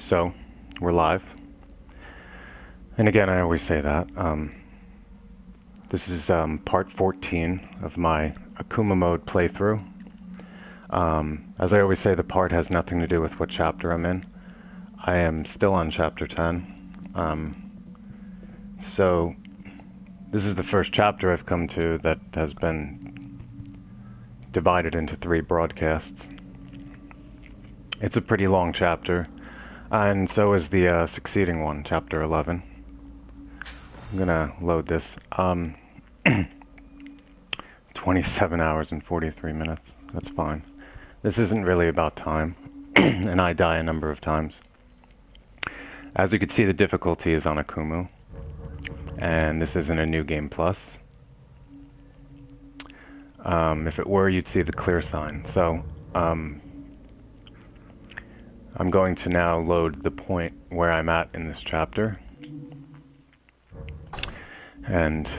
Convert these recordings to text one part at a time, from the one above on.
So, we're live. And again, I always say that. This is part 14 of my AKUMU mode playthrough. As I always say, the part has nothing to do with what chapter I'm in. I am still on chapter 10. So, this is the first chapter I've come to that has been divided into 3 broadcasts. It's a pretty long chapter, and so is the succeeding one, chapter 11. I'm gonna load this. 27 hours and 43 minutes. That's fine. This isn't really about time, and I die a number of times. As you can see, the difficulty is on AKUMU, and this isn't a New Game Plus. If it were, you'd see the clear sign. So, I'm going to now load the point where I'm at in this chapter. And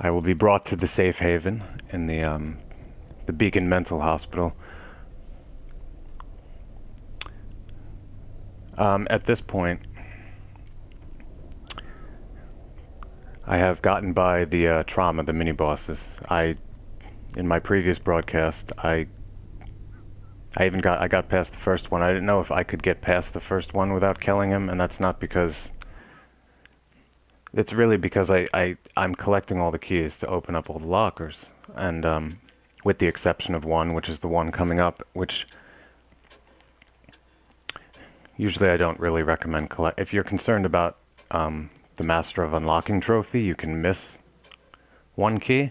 I will be brought to the safe haven in the Beacon Mental Hospital. At this point, I have gotten by the trauma, the mini-bosses. In my previous broadcast, I got past the first one. I didn't know if I could get past the first one without killing him, and that's not because... It's really because I'm collecting all the keys to open up all the lockers, and with the exception of one, which is the one coming up, which usually I don't really recommend collect. If you're concerned about the Master of Unlocking trophy, you can miss one key,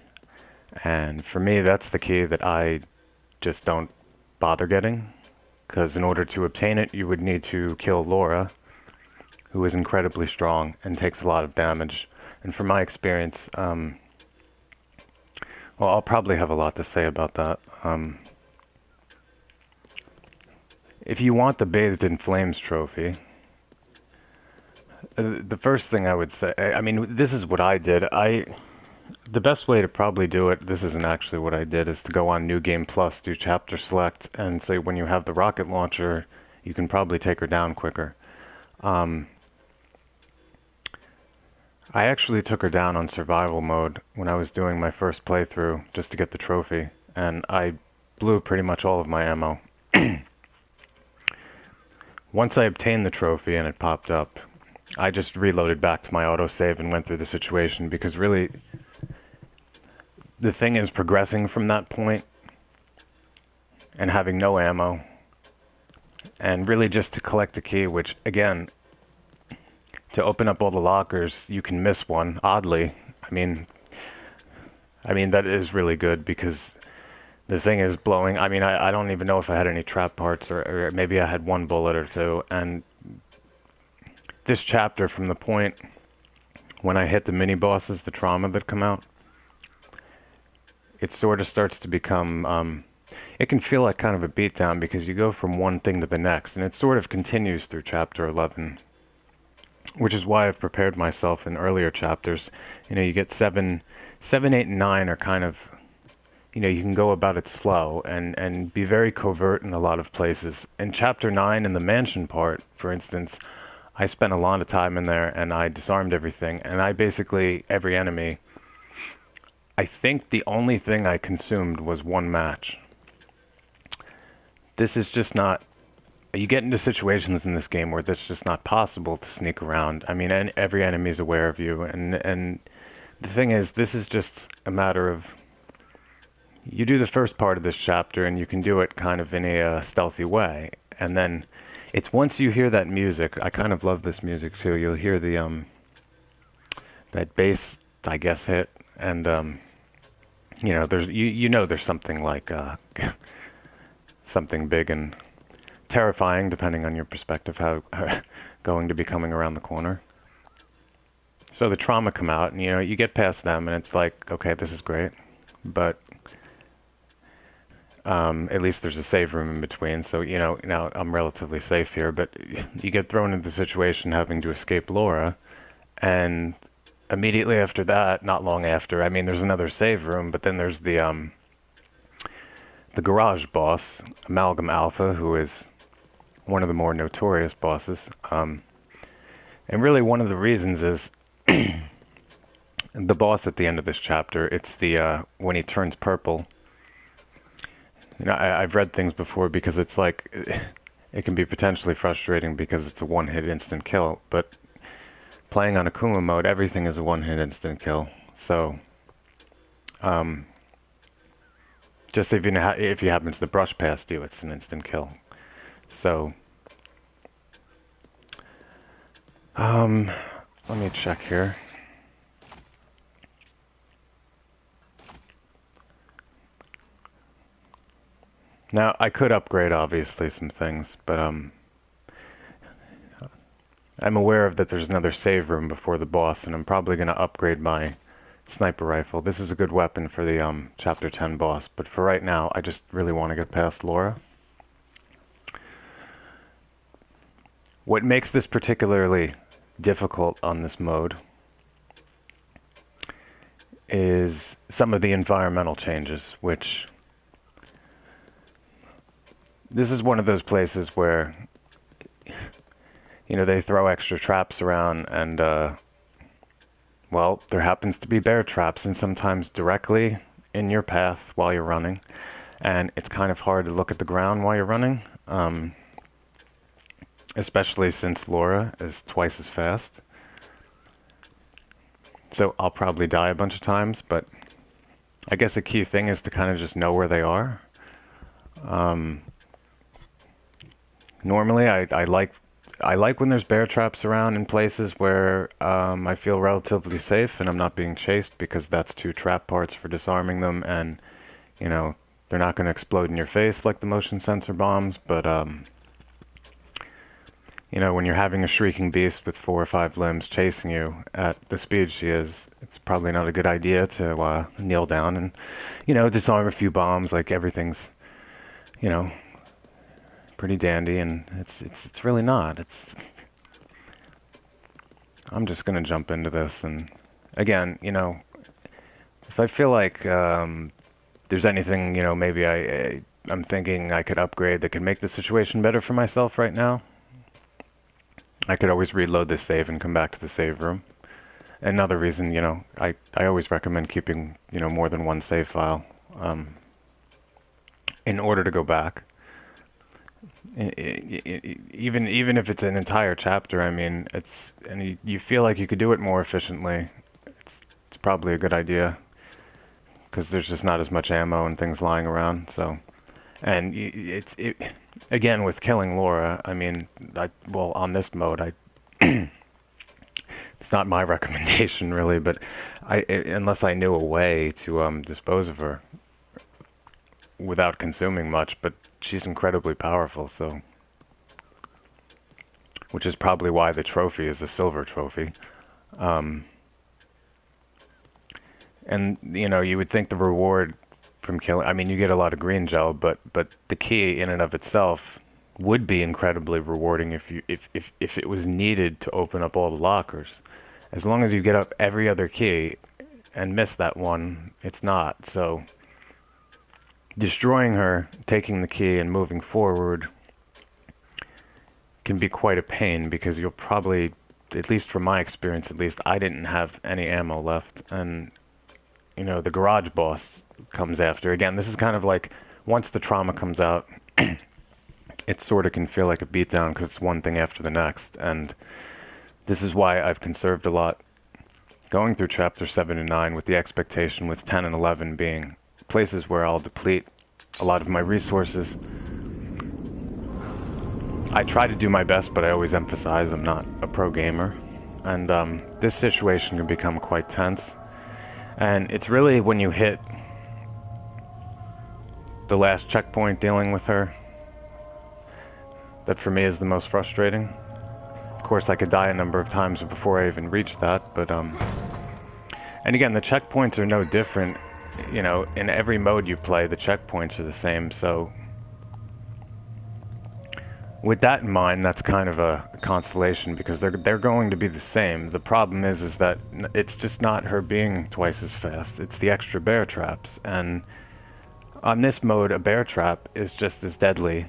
and for me that's the key that I just don't bother getting, because in order to obtain it you would need to kill Laura, who is incredibly strong and takes a lot of damage. And from my experience, well, I'll probably have a lot to say about that. If you want the Bathed in Flames trophy, the first thing I would say, I mean, this is what I did. The best way to probably do it, this isn't actually what I did, is to go on New Game Plus, do chapter select, and so when you have the rocket launcher, you can probably take her down quicker. I actually took her down on survival mode when I was doing my first playthrough just to get the trophy, and I blew pretty much all of my ammo. Once I obtained the trophy and it popped up, I just reloaded back to my autosave and went through the situation, because really the thing is progressing from that point and having no ammo and really just to collect the key, which again, to open up all the lockers, you can miss one, oddly. I mean that is really good, because the thing is blowing. I mean, I don't even know if I had any trap parts, or maybe I had one bullet or two. And this chapter, from the point when I hit the mini-bosses, the trauma that come out, it sort of starts to become, it can feel like kind of a beatdown, because you go from one thing to the next, and it sort of continues through chapter 11. Which is why I've prepared myself in earlier chapters. You know, you get 7, 8, and 9 are kind of, you know, you can go about it slow and be very covert in a lot of places. In chapter 9, in the mansion part, for instance, I spent a lot of time in there and I disarmed everything. And I basically, every enemy, I think the only thing I consumed was one match. This is just not... You get into situations in this game where it's just not possible to sneak around. I mean, every enemy is aware of you, and the thing is, this is just a matter of... You do the first part of this chapter, and you can do it kind of in a stealthy way, and then it's once you hear that music, I kind of love this music too, you'll hear the, that bass, I guess, hit, and, you know, you know there's something like, something big and terrifying, depending on your perspective, how going to be coming around the corner. So the trauma come out, and you know, you get past them, and it's like, okay, this is great, but at least there's a save room in between, so you know, now I'm relatively safe here. But you get thrown into the situation having to escape Laura, and immediately after that, not long after, I mean, there's another save room, but then there's the garage boss, Amalgam Alpha, who is one of the more notorious bosses. And really one of the reasons is the boss at the end of this chapter. It's the when he turns purple. You know, I've read things before because it's like it can be potentially frustrating because it's a one-hit instant kill, but playing on AKUMU mode, everything is a one-hit instant kill. So, just if he happens to brush past you, it's an instant kill. So, let me check here. Now, I could upgrade, obviously, some things, but I'm aware of that there's another save room before the boss, and I'm probably going to upgrade my sniper rifle. This is a good weapon for the Chapter 10 boss, but for right now, I just really want to get past Laura. What makes this particularly difficult on this mode is some of the environmental changes, which... This is one of those places where, you know, they throw extra traps around and, well, there happens to be bear traps and sometimes directly in your path while you're running. And it's kind of hard to look at the ground while you're running, especially since Laura is twice as fast. So I'll probably die a bunch of times, but I guess a key thing is to kind of just know where they are. Normally, I like when there's bear traps around in places where I feel relatively safe and I'm not being chased, because that's two trap parts for disarming them, and you know they're not going to explode in your face like the motion sensor bombs. But you know, when you're having a shrieking beast with 4 or 5 limbs chasing you at the speed she is, it's probably not a good idea to kneel down and, you know, disarm a few bombs. Like everything's, you know, pretty dandy, and it's really not. I'm just gonna jump into this, and again, you know, if I feel like there's anything, you know, maybe I'm thinking I could upgrade that could make the situation better for myself right now, I could always reload this save and come back to the save room. Another reason, you know, I always recommend keeping, you know, more than one save file in order to go back. Even if it's an entire chapter, I mean, and you feel like you could do it more efficiently, it's probably a good idea, because there's just not as much ammo and things lying around. So, and again, with killing Laura, I mean, well, on this mode, it's not my recommendation really, but unless I knew a way to dispose of her without consuming much, but she's incredibly powerful, so, which is probably why the trophy is a silver trophy. And you know, you would think the reward from killing, I mean, you get a lot of green gel, but the key in and of itself would be incredibly rewarding if it was needed to open up all the lockers. As long as you get up every other key and miss that one, it's not. So destroying her, taking the key, and moving forward can be quite a pain, because you'll probably, at least from my experience at least, I didn't have any ammo left, and you know, the garage boss comes after. Again, this is kind of like, once the trauma comes out, it sort of can feel like a beatdown, because it's one thing after the next, and this is why I've conserved a lot going through chapter 7 and 9, with the expectation with 10 and 11 being places where I'll deplete a lot of my resources. I try to do my best, but I always emphasize I'm not a pro gamer, and this situation can become quite tense. And it's really when you hit the last checkpoint dealing with her that for me is the most frustrating. Of course, I could die a number of times before I even reach that, but and again, the checkpoints are no different. You know, in every mode you play, the checkpoints are the same, so with that in mind, that's kind of a consolation, because they're going to be the same. The problem is that it's just not her being twice as fast, it's the extra bear traps, and on this mode, a bear trap is just as deadly,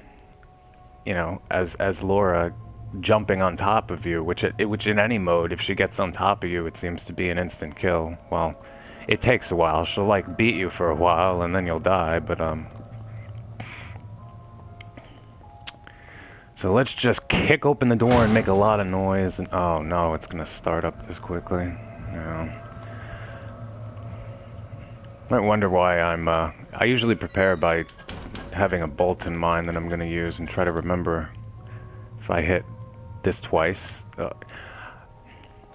you know, as Laura jumping on top of you, which in any mode, if she gets on top of you, it seems to be an instant kill. Well, it takes a while. She'll like beat you for a while and then you'll die, but so let's just kick open the door and make a lot of noise, and oh no, it's gonna start up this quickly. Yeah. Might wonder why I usually prepare by having a bolt in mind that I'm gonna use and try to remember if I hit this twice.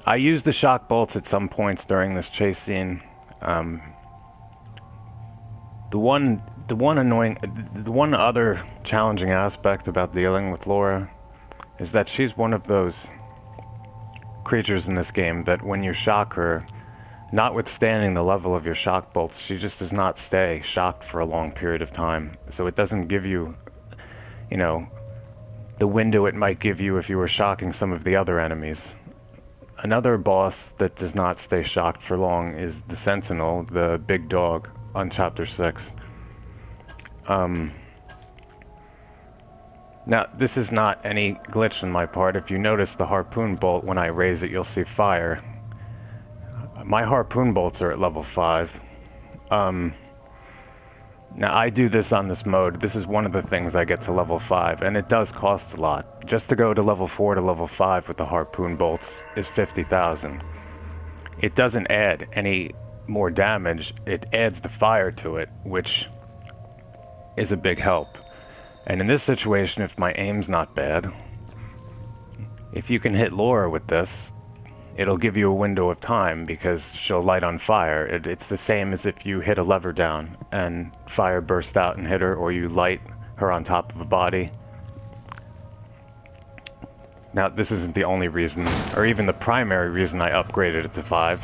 I used the shock bolts at some points during this chase scene. The one other challenging aspect about dealing with Laura is that she's one of those creatures in this game that when you shock her, notwithstanding the level of your shock bolts, she just does not stay shocked for a long period of time. So it doesn't give you, you know, the window it might give you if you were shocking some of the other enemies. Another boss that does not stay shocked for long is the Sentinel, the big dog on Chapter 6. Now, this is not any glitch on my part. If you notice the harpoon bolt, when I raise it, you'll see fire. My harpoon bolts are at level 5. Now, I do this on this mode. This is one of the things I get to level 5, and it does cost a lot. Just to go to level 4 to level 5 with the harpoon bolts is 50,000. It doesn't add any more damage. It adds the fire to it, which is a big help. And in this situation, if my aim's not bad, if you can hit Laura with this, it'll give you a window of time because she'll light on fire. It's the same as if you hit a lever down and fire bursts out and hit her, or you light her on top of a body. Now, this isn't the only reason, or even the primary reason I upgraded it to 5.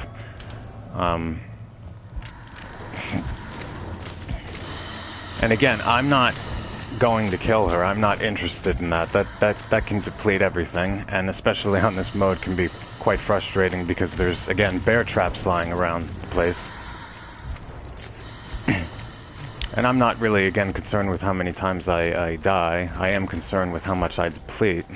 And again, I'm not going to kill her. I'm not interested in that. That can deplete everything, and especially on this mode can be quite frustrating because there's, again, bear traps lying around the place. And I'm not really, again, concerned with how many times I die. I am concerned with how much I deplete.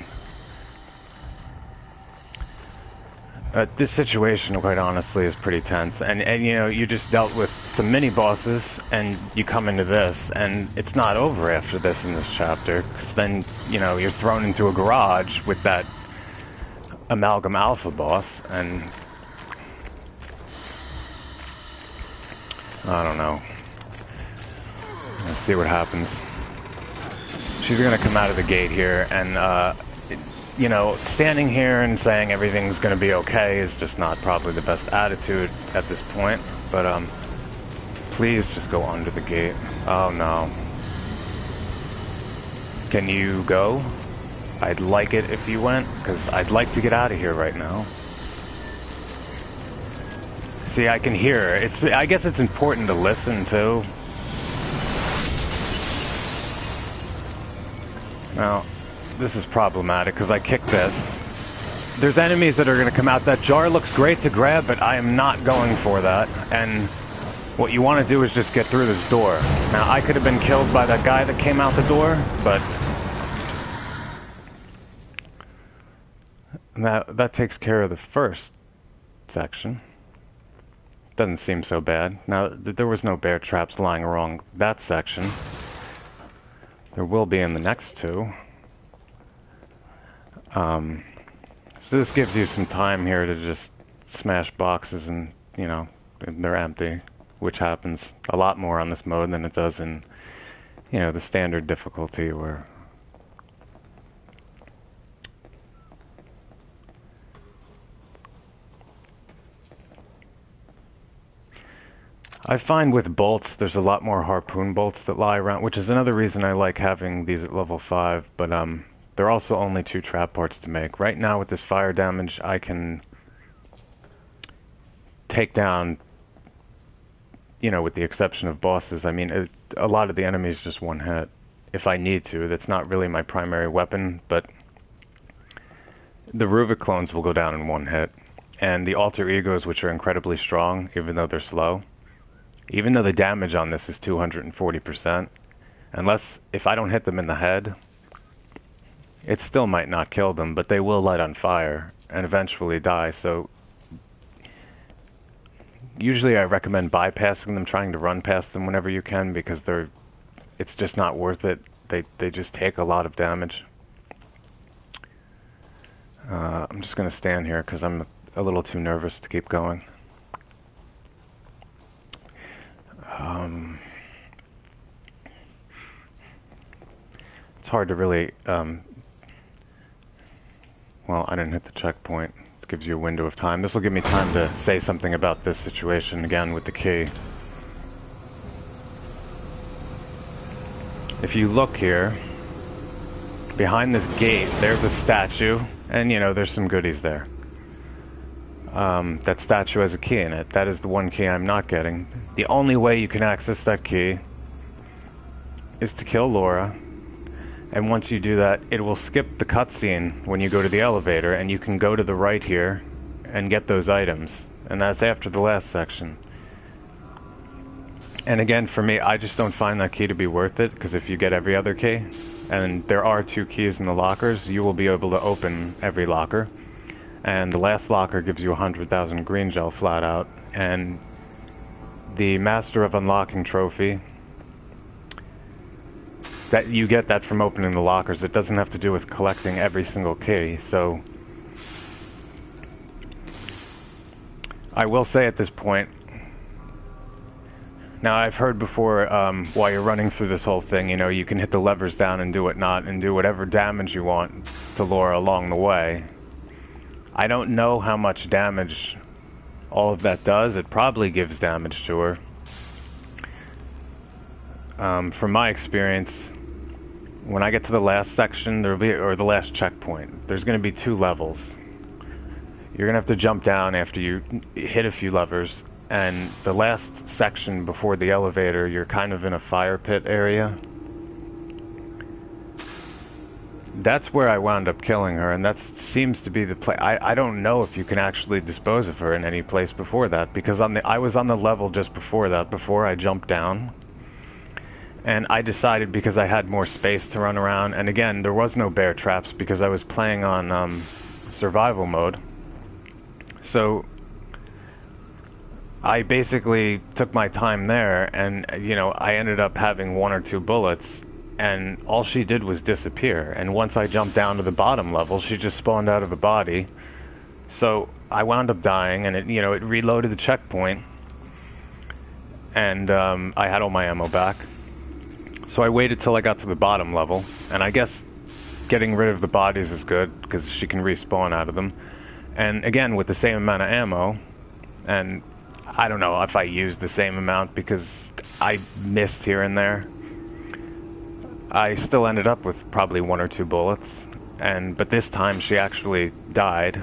This situation, quite honestly, is pretty tense. And you know, you just dealt with some mini-bosses, and you come into this, and it's not over after this in this chapter, because then, you know, you're thrown into a garage with that Amalgam Alpha boss, and I don't know. Let's see what happens. She's gonna come out of the gate here, and you know, standing here and saying everything's gonna be okay is just not probably the best attitude at this point, but please just go under the gate. Oh no. Can you go? I'd like it if you went, because I'd like to get out of here right now. See, I can hear her. I guess it's important to listen too. Now, this is problematic because I kicked this. There's enemies that are going to come out. That jar looks great to grab, but I am not going for that. And what you want to do is just get through this door. Now, I could have been killed by that guy that came out the door, but that takes care of the first section. Doesn't seem so bad. Now, there was no bear traps lying around that section. There will be in the next two. So this gives you some time here to just smash boxes and, you know, they're empty, which happens a lot more on this mode than it does in, you know, the standard difficulty where I find with bolts, there's a lot more harpoon bolts that lie around, which is another reason I like having these at level 5, but there are also only 2 trap parts to make. Right now with this fire damage, I can take down, you know, with the exception of bosses. I mean, a lot of the enemies just one hit, if I need to. That's not really my primary weapon, but the Ruvik clones will go down in one hit. And the alter egos, which are incredibly strong, even though they're slow, even though the damage on this is 240%, if I don't hit them in the head, it still might not kill them, but they will light on fire and eventually die. So usually I recommend bypassing them, trying to run past them whenever you can, because it's just not worth it. They just take a lot of damage. I'm just going to stand here because I'm a little too nervous to keep going. It's hard to really, well, I didn't hit the checkpoint. It gives you a window of time. This will give me time to say something about this situation again with the key. If you look here, behind this gate, there's a statue, and you know, there's some goodies there. That statue has a key in it. That is the one key I'm not getting. The only way you can access that key is to kill Laura, and once you do that, it will skip the cutscene when you go to the elevator, and you can go to the right here and get those items, and that's after the last section. And again, for me, I just don't find that key to be worth it, because if you get every other key, and there are 2 keys in the lockers, you will be able to open every locker. And the last locker gives you 100,000 green gel flat out. And the Master of Unlocking trophy, that you get that from opening the lockers. It doesn't have to do with collecting every single key. So I will say at this point, now I've heard before, while you're running through this whole thing, you know, you can hit the levers down and do whatnot and do whatever damage you want to Laura along the way. I don't know how much damage all of that does. It probably gives damage to her. From my experience, when I get to the last section, or the last checkpoint, there's going to be 2 levels. You're going to have to jump down after you hit a few levers, and the last section before the elevator, you're kind of in a fire pit area. That's where I wound up killing her, and that seems to be the place. I don't know if you can actually dispose of her in any place before that, because I was on the level just before that, before I jumped down. And I decided, because I had more space to run around, and again, there was no bear traps because I was playing on survival mode. So I basically took my time there, and you know, I ended up having 1 or 2 bullets, and all she did was disappear. And once I jumped down to the bottom level, she just spawned out of the body. So I wound up dying, and it reloaded the checkpoint, and I had all my ammo back. So I waited till I got to the bottom level, and I guess getting rid of the bodies is good because she can respawn out of them. And again, with the same amount of ammo, and I don't know if I used the same amount because I missed here and there, I still ended up with probably 1 or 2 bullets. But this time she actually died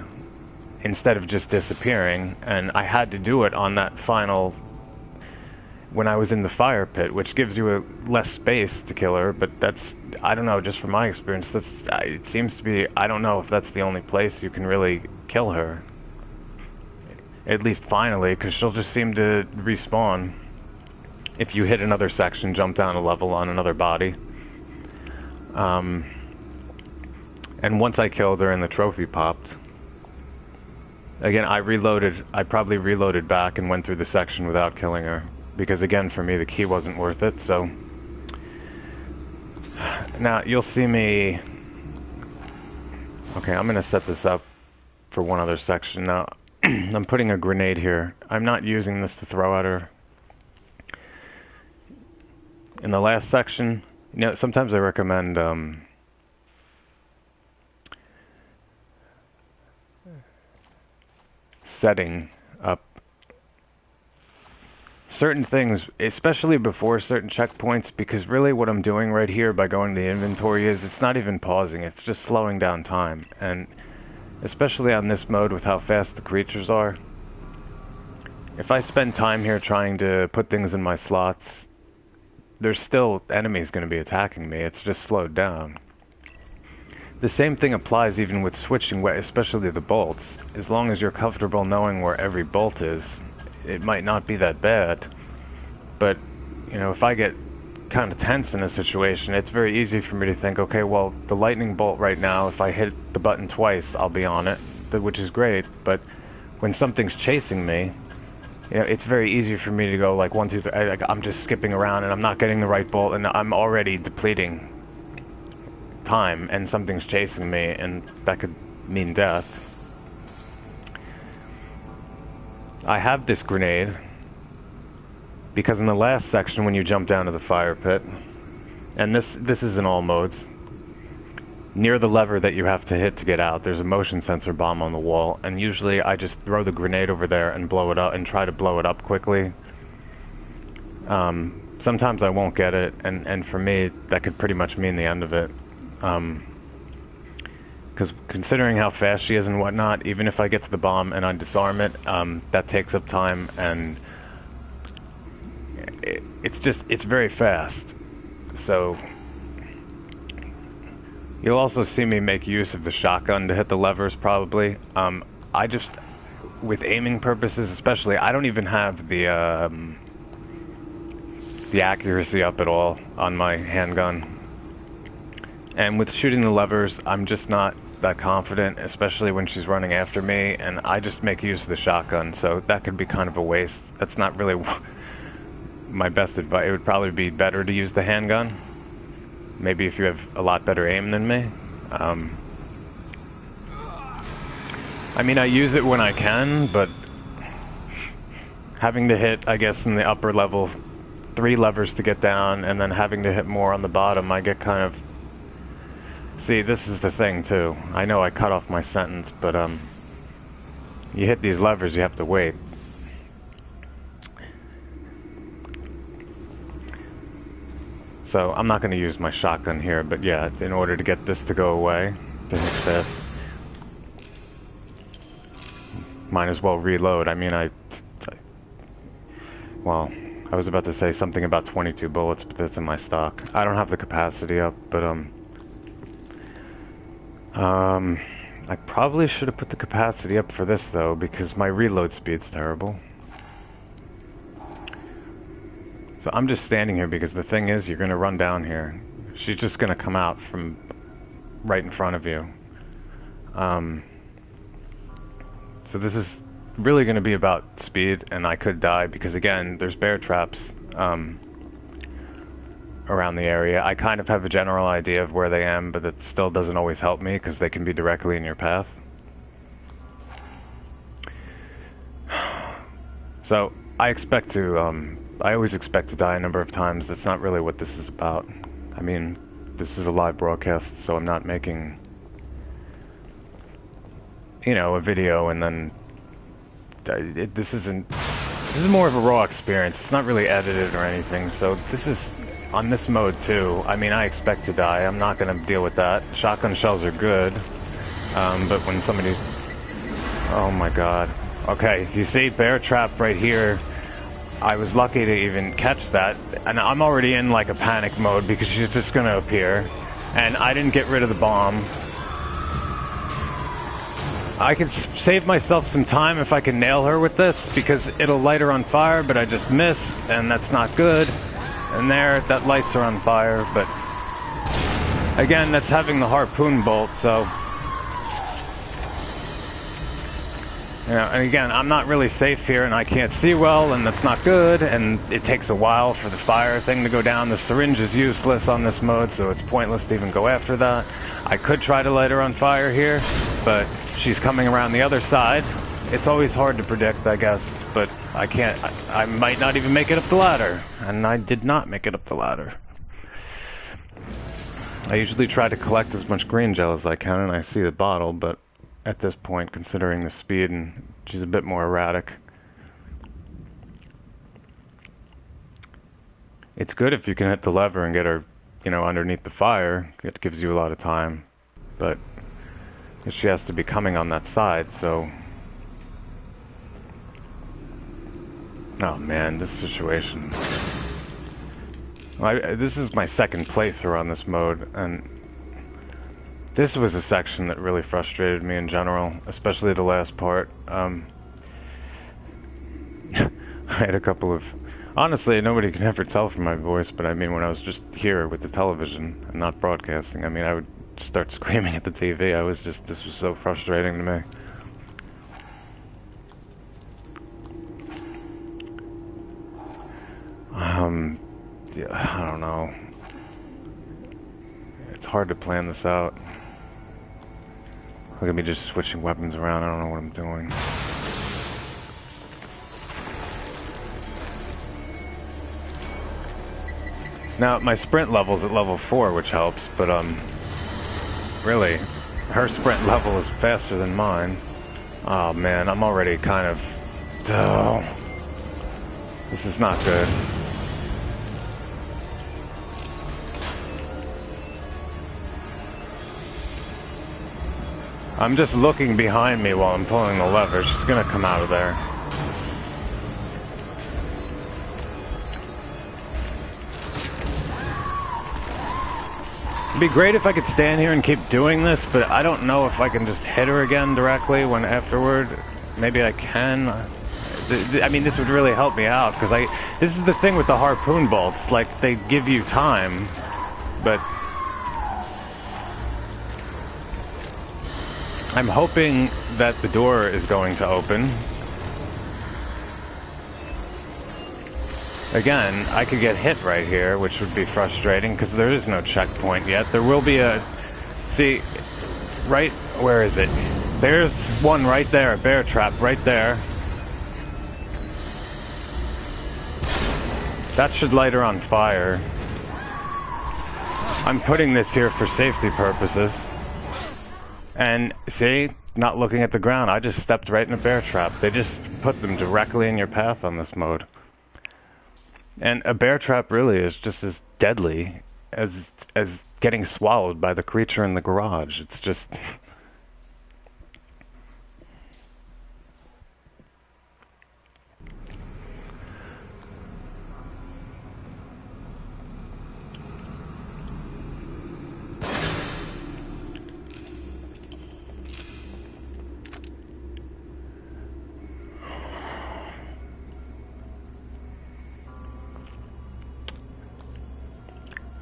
instead of just disappearing, and I had to do it on that final, when I was in the fire pit, which gives you less space to kill her. But that's, I don't know, just from my experience, it seems to be, I don't know if that's the only place you can really kill her. At least finally, because she'll just seem to respawn if you hit another section, jump down a level on another body. And once I killed her and the trophy popped, again, I probably reloaded back and went through the section without killing her. Because again, for me, the key wasn't worth it, so... Now, you'll see me... Okay, I'm gonna set this up for one other section. Now, I'm putting a grenade here. I'm not using this to throw at her. In the last section, you know, sometimes I recommend, setting up certain things, especially before certain checkpoints, because really what I'm doing right here by going to the inventory is, it's not even pausing, it's just slowing down time. And especially on this mode with how fast the creatures are, if I spend time here trying to put things in my slots, there's still enemies going to be attacking me. It's just slowed down. The same thing applies even with switching, especially the bolts. As long as you're comfortable knowing where every bolt is, it might not be that bad. But, you know, if I get kind of tense in a situation, it's very easy for me to think, okay, well, the lightning bolt right now, if I hit the button twice, I'll be on it, which is great, but when something's chasing me, you know, it's very easy for me to go like 1, 2, 3, like I'm just skipping around and I'm not getting the right bolt and I'm already depleting time and something's chasing me and that could mean death. I have this grenade because in the last section when you jump down to the fire pit, and this is in all modes, near the lever that you have to hit to get out, there's a motion sensor bomb on the wall, and usually I just throw the grenade over there and blow it up and try to blow it up quickly. Sometimes I won't get it, and for me that could pretty much mean the end of it. Because considering how fast she is and whatnot, even if I get to the bomb and I disarm it, that takes up time, and it's very fast. So you'll also see me make use of the shotgun to hit the levers probably. I just, with aiming purposes especially, I don't even have the accuracy up at all on my handgun. And with shooting the levers, I'm just not that confident, especially when she's running after me, and I just make use of the shotgun, so that could be kind of a waste. That's not really my best advice. It would probably be better to use the handgun. Maybe if you have a lot better aim than me. I mean, I use it when I can, but having to hit, I guess, in the upper level, 3 levers to get down, and then having to hit more on the bottom, I get kind of... See, this is the thing, too. I know I cut off my sentence, but, you hit these levers, you have to wait. So, I'm not going to use my shotgun here, but yeah, in order to get this to go away, to hit this, might as well reload. I mean, well, I was about to say something about 22 bullets, but that's in my stock. I don't have the capacity up, but, I probably should have put the capacity up for this, though, because my reload speed's terrible. So I'm just standing here because the thing is, you're going to run down here. She's just going to come out from right in front of you. So this is really going to be about speed, and I could die because, again, there's bear traps around the area. I kind of have a general idea of where they am, but it still doesn't always help me because they can be directly in your path. So I expect to, I always expect to die a number of times. That's not really what this is about. I mean, this is a live broadcast, so I'm not making, you know, a video and then this is more of a raw experience. It's not really edited or anything, so this is on this mode too. I mean, I expect to die. I'm not going to deal with that. Shotgun shells are good, but when somebody... Oh my god. Okay, you see, bear trap right here. I was lucky to even catch that, and I'm already in like a panic mode because she's just going to appear, and I didn't get rid of the bomb. I could save myself some time if I can nail her with this, because it'll light her on fire, but I just missed, and that's not good. And there, that lights her on fire, but again, that's having the harpoon bolt, so... You know, and again, I'm not really safe here, and I can't see well, and that's not good, and it takes a while for the fire thing to go down. The syringe is useless on this mode, so it's pointless to even go after that. I could try to light her on fire here, but she's coming around the other side. It's always hard to predict, I guess, but I can't... I might not even make it up the ladder, and I did not make it up the ladder. I usually try to collect as much green gel as I can, and I see the bottle, but at this point, considering the speed, and she's a bit more erratic. It's good if you can hit the lever and get her, you know, underneath the fire. It gives you a lot of time, but she has to be coming on that side, so... Oh man, this situation. This is my second playthrough on this mode, and this was a section that really frustrated me in general, especially the last part. I had a couple of Honestly, nobody can ever tell from my voice, but I mean, when I was just here with the television and not broadcasting, I mean, I would start screaming at the TV. This was so frustrating to me. Yeah, I don't know. It's hard to plan this out. Look at me just switching weapons around. I don't know what I'm doing. Now, my sprint level's at level 4, which helps, but, really, her sprint level is faster than mine. Oh, man, I'm already kind of... Oh, this is not good. I'm just looking behind me while I'm pulling the lever. She's gonna come out of there. It'd be great if I could stand here and keep doing this, but I don't know if I can just hit her again directly when afterward. Maybe I can. I mean, this would really help me out, because this is the thing with the harpoon bolts. Like, they give you time, but... I'm hoping that the door is going to open. Again, I could get hit right here, which would be frustrating, because there is no checkpoint yet. There will be a... See, right... Where is it? There's one right there, a bear trap right there. That should light her on fire. I'm putting this here for safety purposes. And, see, not looking at the ground, I just stepped right in a bear trap. They just put them directly in your path on this mode. And a bear trap really is just as deadly as getting swallowed by the creature in the garage. It's just...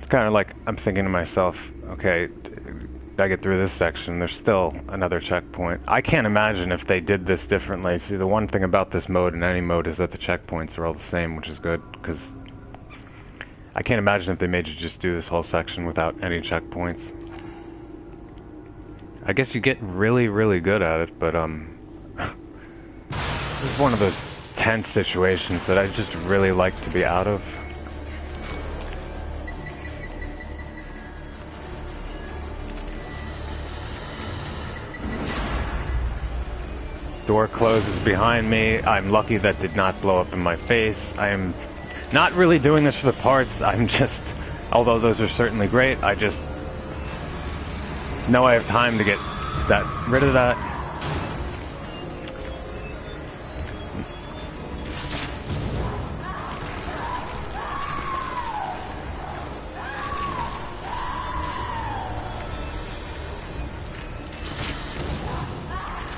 kind of like I'm thinking to myself, okay, I get through this section, there's still another checkpoint. I can't imagine if they did this differently. See, the one thing about this mode and any mode is that the checkpoints are all the same, which is good, because I can't imagine if they made you just do this whole section without any checkpoints. I guess you get really, really good at it, but this is one of those tense situations that I just really like to be out of. Door closes behind me. I'm lucky that did not blow up in my face. I am not really doing this for the parts. I'm just, although those are certainly great, I just know I have time to get rid of that.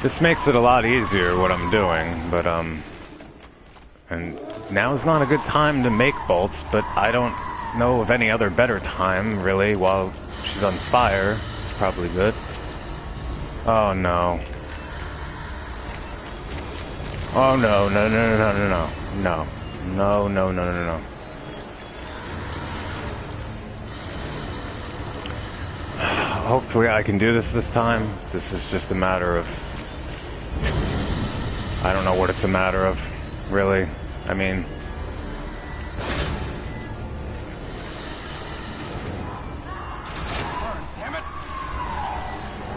This makes it a lot easier what I'm doing, but and now is not a good time to make bolts, but I don't know of any other better time, really, while she's on fire. It's probably good. Oh no. Oh no, no, no, no, no, no, no. No, no, no, no, no. Hopefully I can do this time. This is just a matter of... I don't know what it's a matter of, really. I mean... Damn it!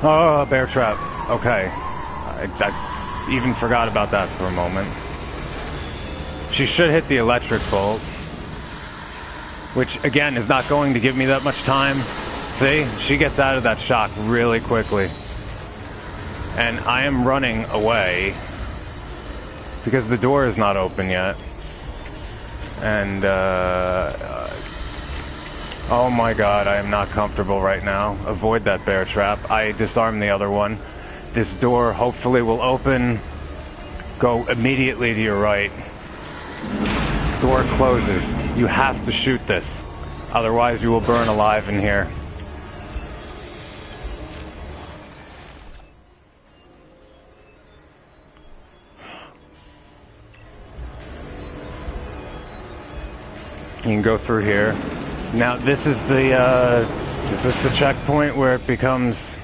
Oh, bear trap. Okay. I even forgot about that for a moment. She should hit the electric bolt. Which, again, is not going to give me that much time. See? She gets out of that shock really quickly. And I am running away because the door is not open yet. And, oh my god, I am not comfortable right now. Avoid that bear trap. I disarmed the other one. This door hopefully will open. Go immediately to your right. door closes, you have to shoot this. Otherwise you will burn alive in here. You can go through here. Now this is the checkpoint where it becomes...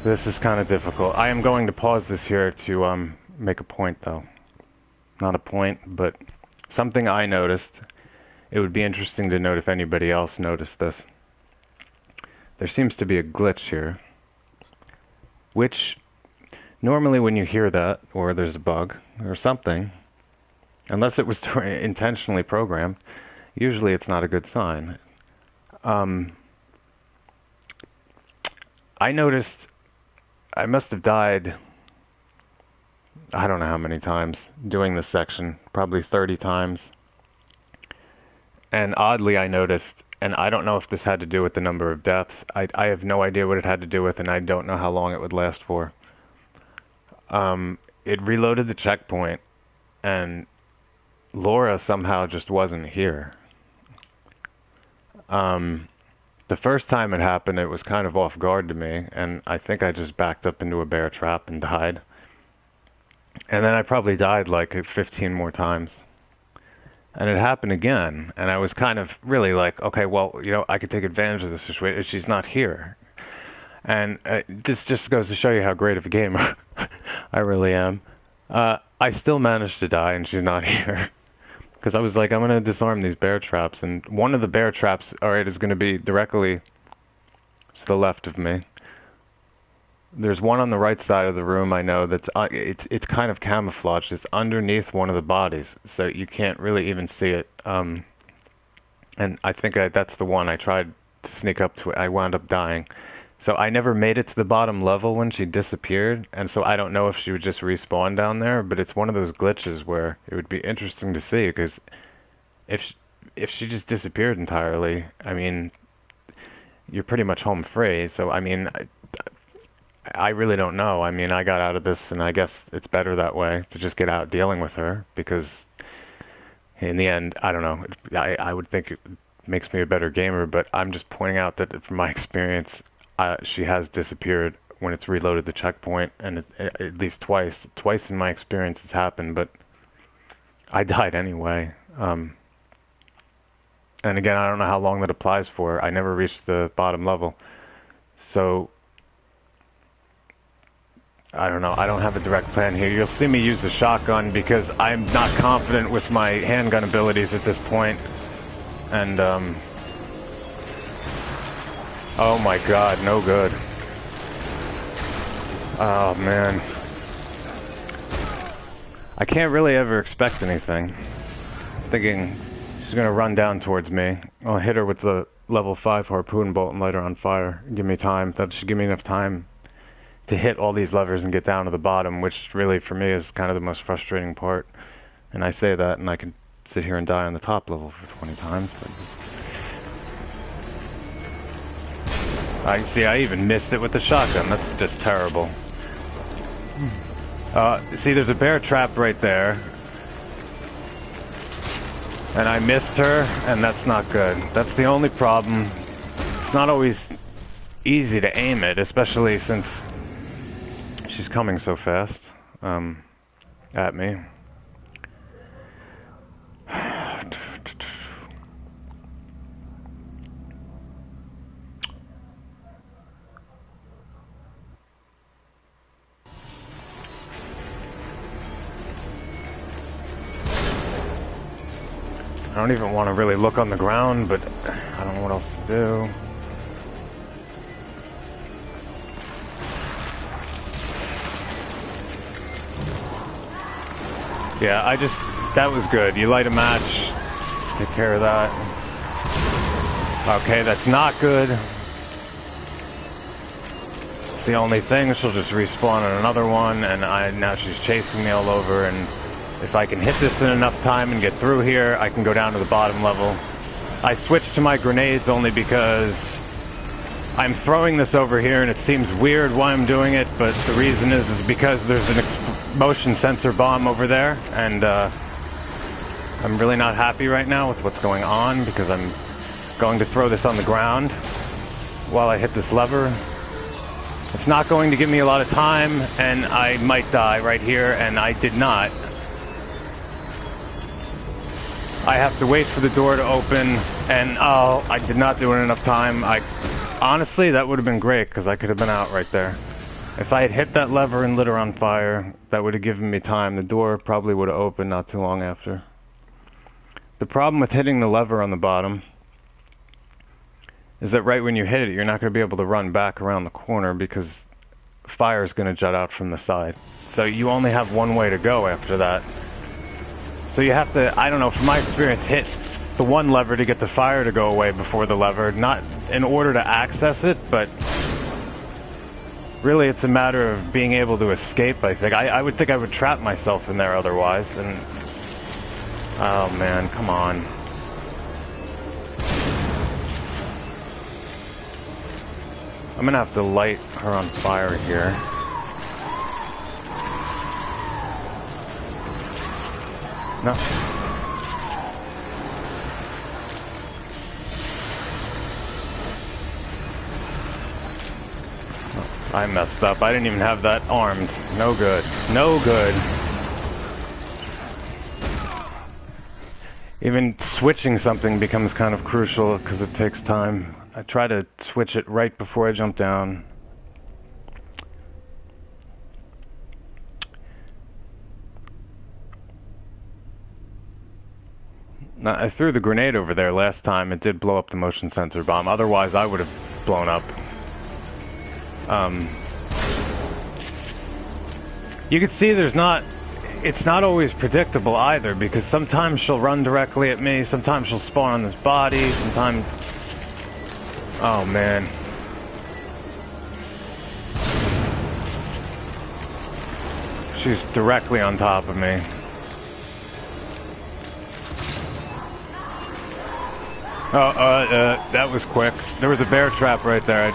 This is kind of difficult. I am going to pause this here to make a point though. Not a point, but something I noticed. It would be interesting to note if anybody else noticed this. There seems to be a glitch here, which normally when you hear that, or there's a bug, or something, unless it was intentionally programmed, usually it's not a good sign. I noticed I must have died, I don't know how many times, doing this section, probably 30 times. And oddly I noticed, and I don't know if this had to do with the number of deaths, I have no idea what it had to do with, and I don't know how long it would last for. It reloaded the checkpoint, and Laura somehow just wasn't here. The first time it happened, it was kind of off guard to me, and I think I just backed up into a bear trap and died. And then I probably died like 15 more times. And it happened again, and I was kind of really like, okay, well, you know, I could take advantage of the situation. She's not here. And this just goes to show you how great of a gamer I really am. I still managed to die, and she's not here. Because I was like, I'm going to disarm these bear traps, and one of the bear traps, alright, is going to be directly to the left of me. There's one on the right side of the room, I know, that's it's kind of camouflaged. It's underneath one of the bodies, so you can't really even see it. And I think that's the one I tried to sneak up to it. I wound up dying. So I never made it to the bottom level when she disappeared, and so I don't know if she would just respawn down there, but it's one of those glitches where it would be interesting to see, because if she just disappeared entirely, I mean, you're pretty much home free. So I mean, I really don't know. I mean, I got out of this, and I guess it's better that way, to just get out dealing with her, because in the end, I don't know, I would think it makes me a better gamer, but I'm just pointing out that from my experience, she has disappeared when it's reloaded the checkpoint, and at least twice in my experience it's happened, but I died anyway. And again, I don't know how long that applies for. I never reached the bottom level, so I don't know. I don't have a direct plan here. You'll see me use the shotgun because I'm not confident with my handgun abilities at this point, and oh my god, no good. Oh man. I can't really ever expect anything. I'm thinking she's gonna run down towards me. I'll hit her with the level 5 harpoon bolt and light her on fire. Give me time. That should give me enough time to hit all these levers and get down to the bottom, which really for me is kind of the most frustrating part. And I say that, and I can sit here and die on the top level for 20 times, but I even missed it with the shotgun. That's just terrible. See, there's a bear trap right there, and I missed her, and that's not good. That's the only problem. It's not always easy to aim it, especially since she's coming so fast at me. I don't even want to really look on the ground, but I don't know what else to do. Yeah, that was good. You light a match, take care of that. Okay, that's not good. It's the only thing. She'll just respawn on another one, and now she's chasing me all over, and if I can hit this in enough time and get through here, I can go down to the bottom level. I switched to my grenades only because I'm throwing this over here, and it seems weird why I'm doing it, but the reason is because there's an motion sensor bomb over there, and I'm really not happy right now with what's going on because I'm going to throw this on the ground while I hit this lever. It's not going to give me a lot of time, and I might die right here, and I did not. I have to wait for the door to open, and oh, I did not do it in enough time. Honestly, that would have been great, because I could have been out right there. If I had hit that lever and lit her on fire, that would have given me time. The door probably would have opened not too long after. The problem with hitting the lever on the bottom is that right when you hit it, you're not going to be able to run back around the corner because fire is going to jut out from the side. So you only have one way to go after that. So you have to, I don't know, from my experience, hit the one lever to get the fire to go away before the lever, not in order to access it, but really it's a matter of being able to escape, I think. I would think I would trap myself in there otherwise, and oh man, come on. I'm gonna have to light her on fire here. No. I messed up. I didn't even have that armed. No good. No good. Even switching something becomes kind of crucial because it takes time. I try to switch it right before I jump down. Now, I threw the grenade over there last time. It did blow up the motion sensor bomb. Otherwise, I would have blown up. You can see it's not always predictable either, because sometimes she'll run directly at me, sometimes she'll spawn on this body, sometimes... Oh man. She's directly on top of me. That was quick. There was a bear trap right there.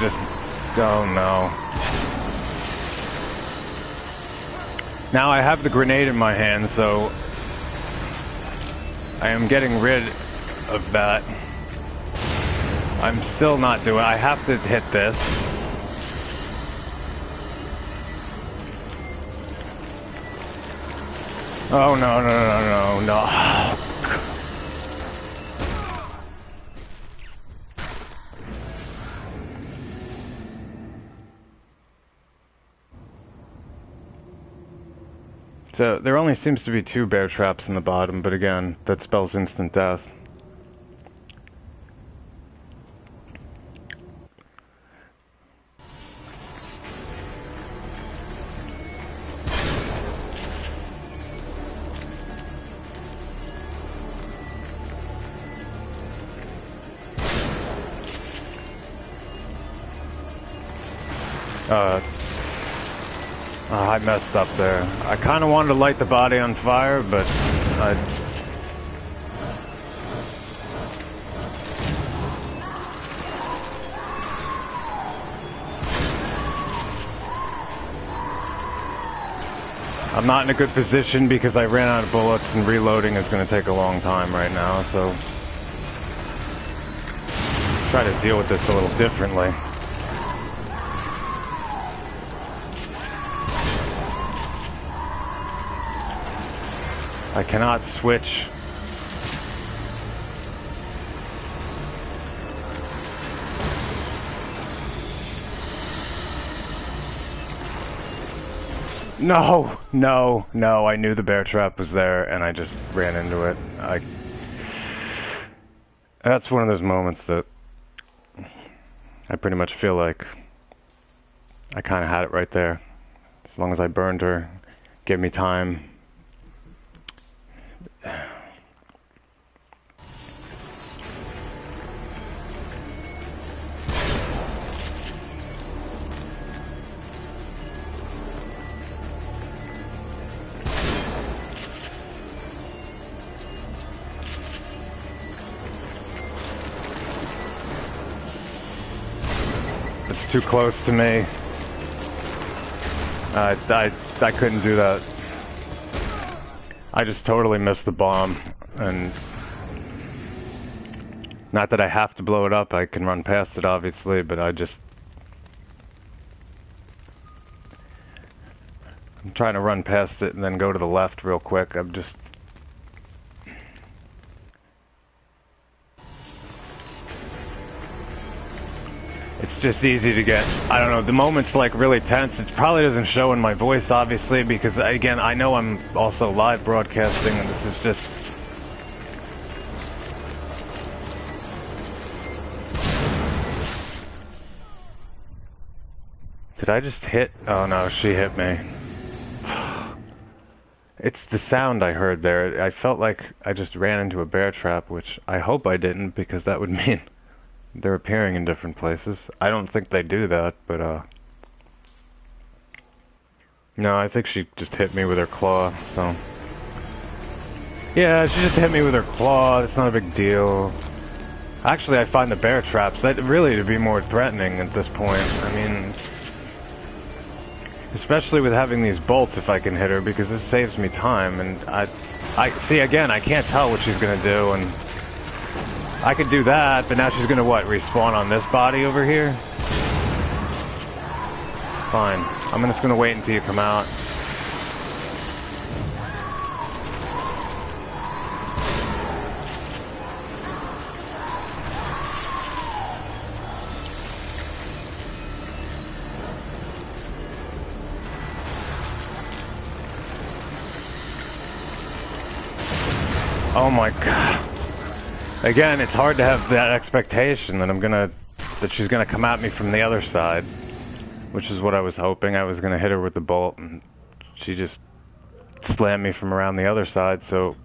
Oh no. Now I have the grenade in my hand, so I am getting rid of that. I'm still not doing it. I have to hit this. Oh no, no, no, no, no. Oh, so there only seems to be 2 bear traps in the bottom, but again, that spells instant death. I messed up there. I kind of wanted to light the body on fire, but I'm not in a good position because I ran out of bullets and reloading is going to take a long time right now, so try to deal with this a little differently. I cannot switch. No, no, no, I knew the bear trap was there and I just ran into it. That's one of those moments that I pretty much feel like I kind of had it right there. As long as I burned her, gave me time. It's too close to me. I couldn't do that. I just totally missed the bomb. and not that I have to blow it up, I can run past it obviously, but I'm trying to run past it and then go to the left real quick. It's just easy to get, I don't know, the moment's like really tense. It probably doesn't show in my voice, obviously, because again, I know I'm also live broadcasting, and this is just... Did I just hit? Oh no, she hit me. It's the sound I heard there. I felt like I just ran into a bear trap, which I hope I didn't, because that would mean they're appearing in different places. I don't think they do that, but no, I think she just hit me with her claw, so... Yeah, she just hit me with her claw. It's not a big deal. Actually, I find the bear traps, that really to be more threatening at this point. I mean... Especially with having these bolts, if I can hit her, because this saves me time, and I see, again, I can't tell what she's gonna do, and... I could do that, but now she's gonna, what, respawn on this body over here? Fine. I'm just gonna wait until you come out. Oh my god. Again, it's hard to have that expectation that that she's gonna come at me from the other side, which is what I was hoping. I was gonna hit her with the bolt, and she just slammed me from around the other side, so...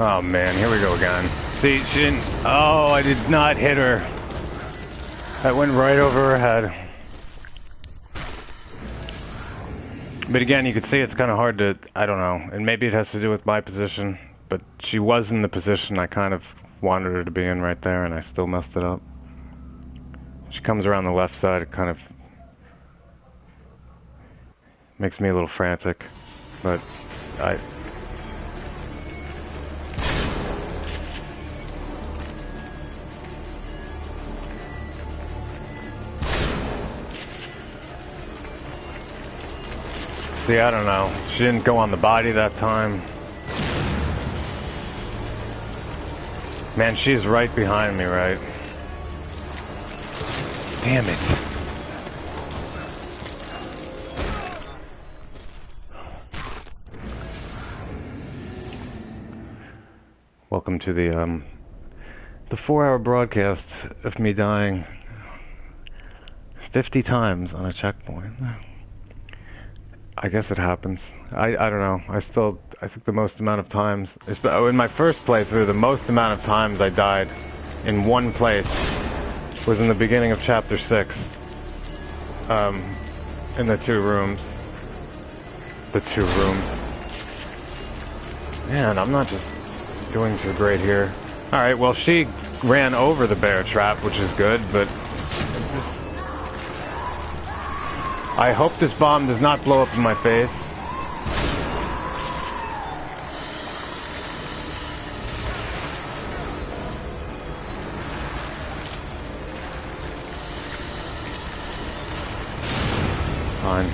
Oh man, here we go again. See, she didn't... Oh, I did not hit her. That went right over her head. But again, you can see it's kind of hard to... I don't know. And maybe it has to do with my position. But she was in the position I kind of wanted her to be in right there, and I still messed it up. She comes around the left side, it kind of... makes me a little frantic. But see, I don't know. She didn't go on the body that time. Man, she's right behind me, right? Damn it. Welcome to the 4-hour broadcast of me dying 50 times on a checkpoint. I guess it happens. I don't know. I think the most amount of times... in my first playthrough, the most amount of times I died in one place was in the beginning of Chapter 6. In the 2 rooms. The 2 rooms. Man, I'm not just doing too great here. Alright, well, she ran over the bear trap, which is good, but... I hope this bomb does not blow up in my face. Fine.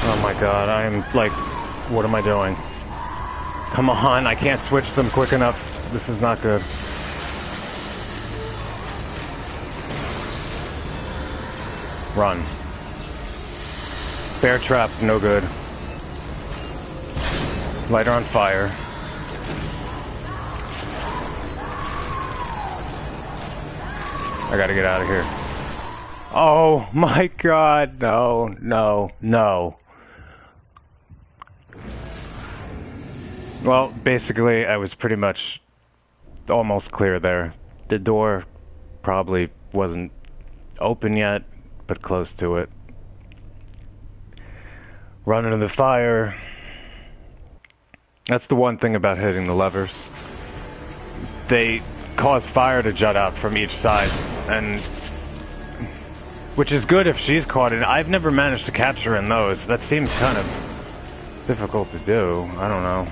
Oh my god, I am like, what am I doing? Come on, I can't switch them quick enough. This is not good. Run. Bear trap, no good. Lighter on fire. I gotta get out of here. Oh my god, no, no, no. Well, basically, I was pretty much almost clear there. The door probably wasn't open yet, but close to it. Run into the fire. That's the one thing about hitting the levers. They cause fire to jut out from each side, and which is good if she's caught in. I've never managed to catch her in those. That seems kind of difficult to do. I don't know.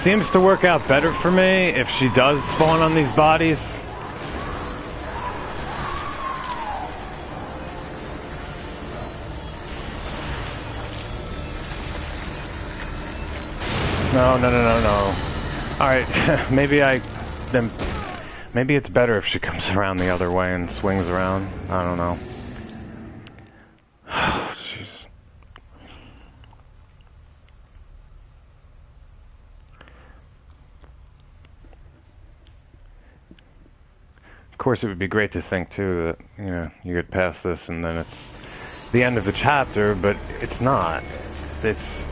Seems to work out better for me if she does spawn on these bodies. No, no, no, no, no. Alright, maybe it's better if she comes around the other way and swings around. I don't know. Oh, jeez. Of course, it would be great to think, too, that, you know, you get past this and then it's the end of the chapter, but it's not. It's